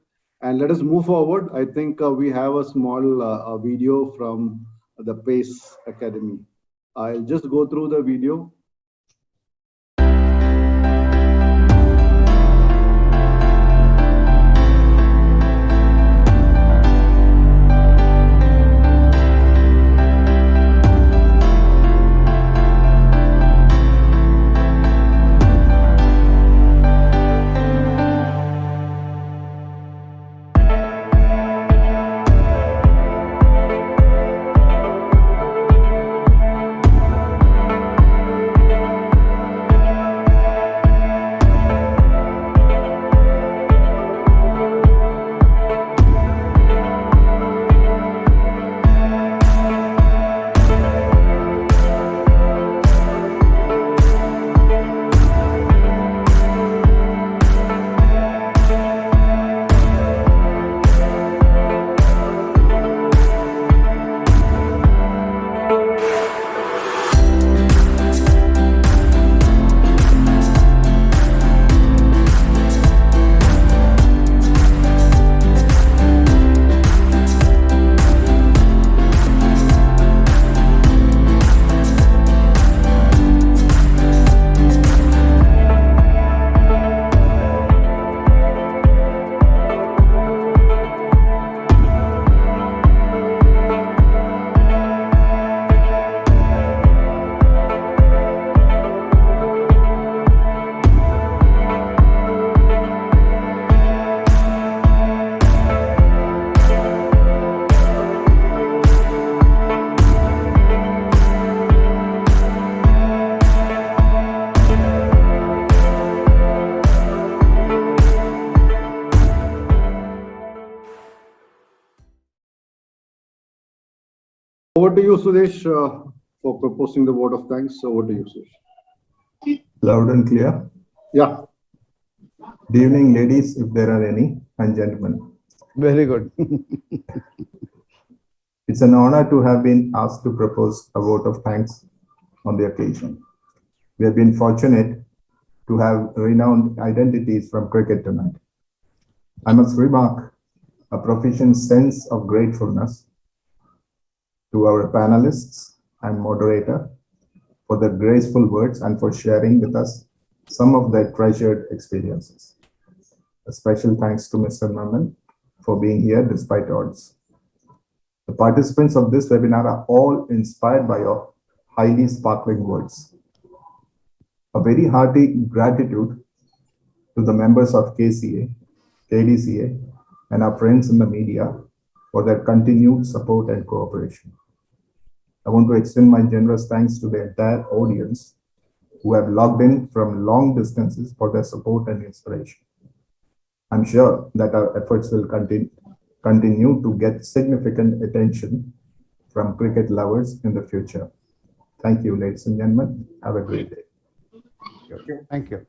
And let us move forward. I think we have a small video from the PACE Academy. I'll just go through the video. Over to you, Sudesh, for proposing the vote of thanks. Over to you, Sudesh. Loud and clear. Yeah. Good evening, ladies, if there are any, and gentlemen. Very good. It's an honor to have been asked to propose a vote of thanks on the occasion. We have been fortunate to have renowned identities from cricket tonight. I must remark a proficient sense of gratefulness to our panelists and moderator for their graceful words and for sharing with us some of their treasured experiences. A special thanks to Mr. Nandan for being here despite odds. The participants of this webinar are all inspired by your highly sparkling words. A very hearty gratitude to the members of KCA, KDCA, and our friends in the media for their continued support and cooperation. I want to extend my generous thanks to the entire audience who have logged in from long distances for their support and inspiration. I'm sure that our efforts will continue to get significant attention from cricket lovers in the future. Thank you, ladies and gentlemen. Have a great day. Thank you.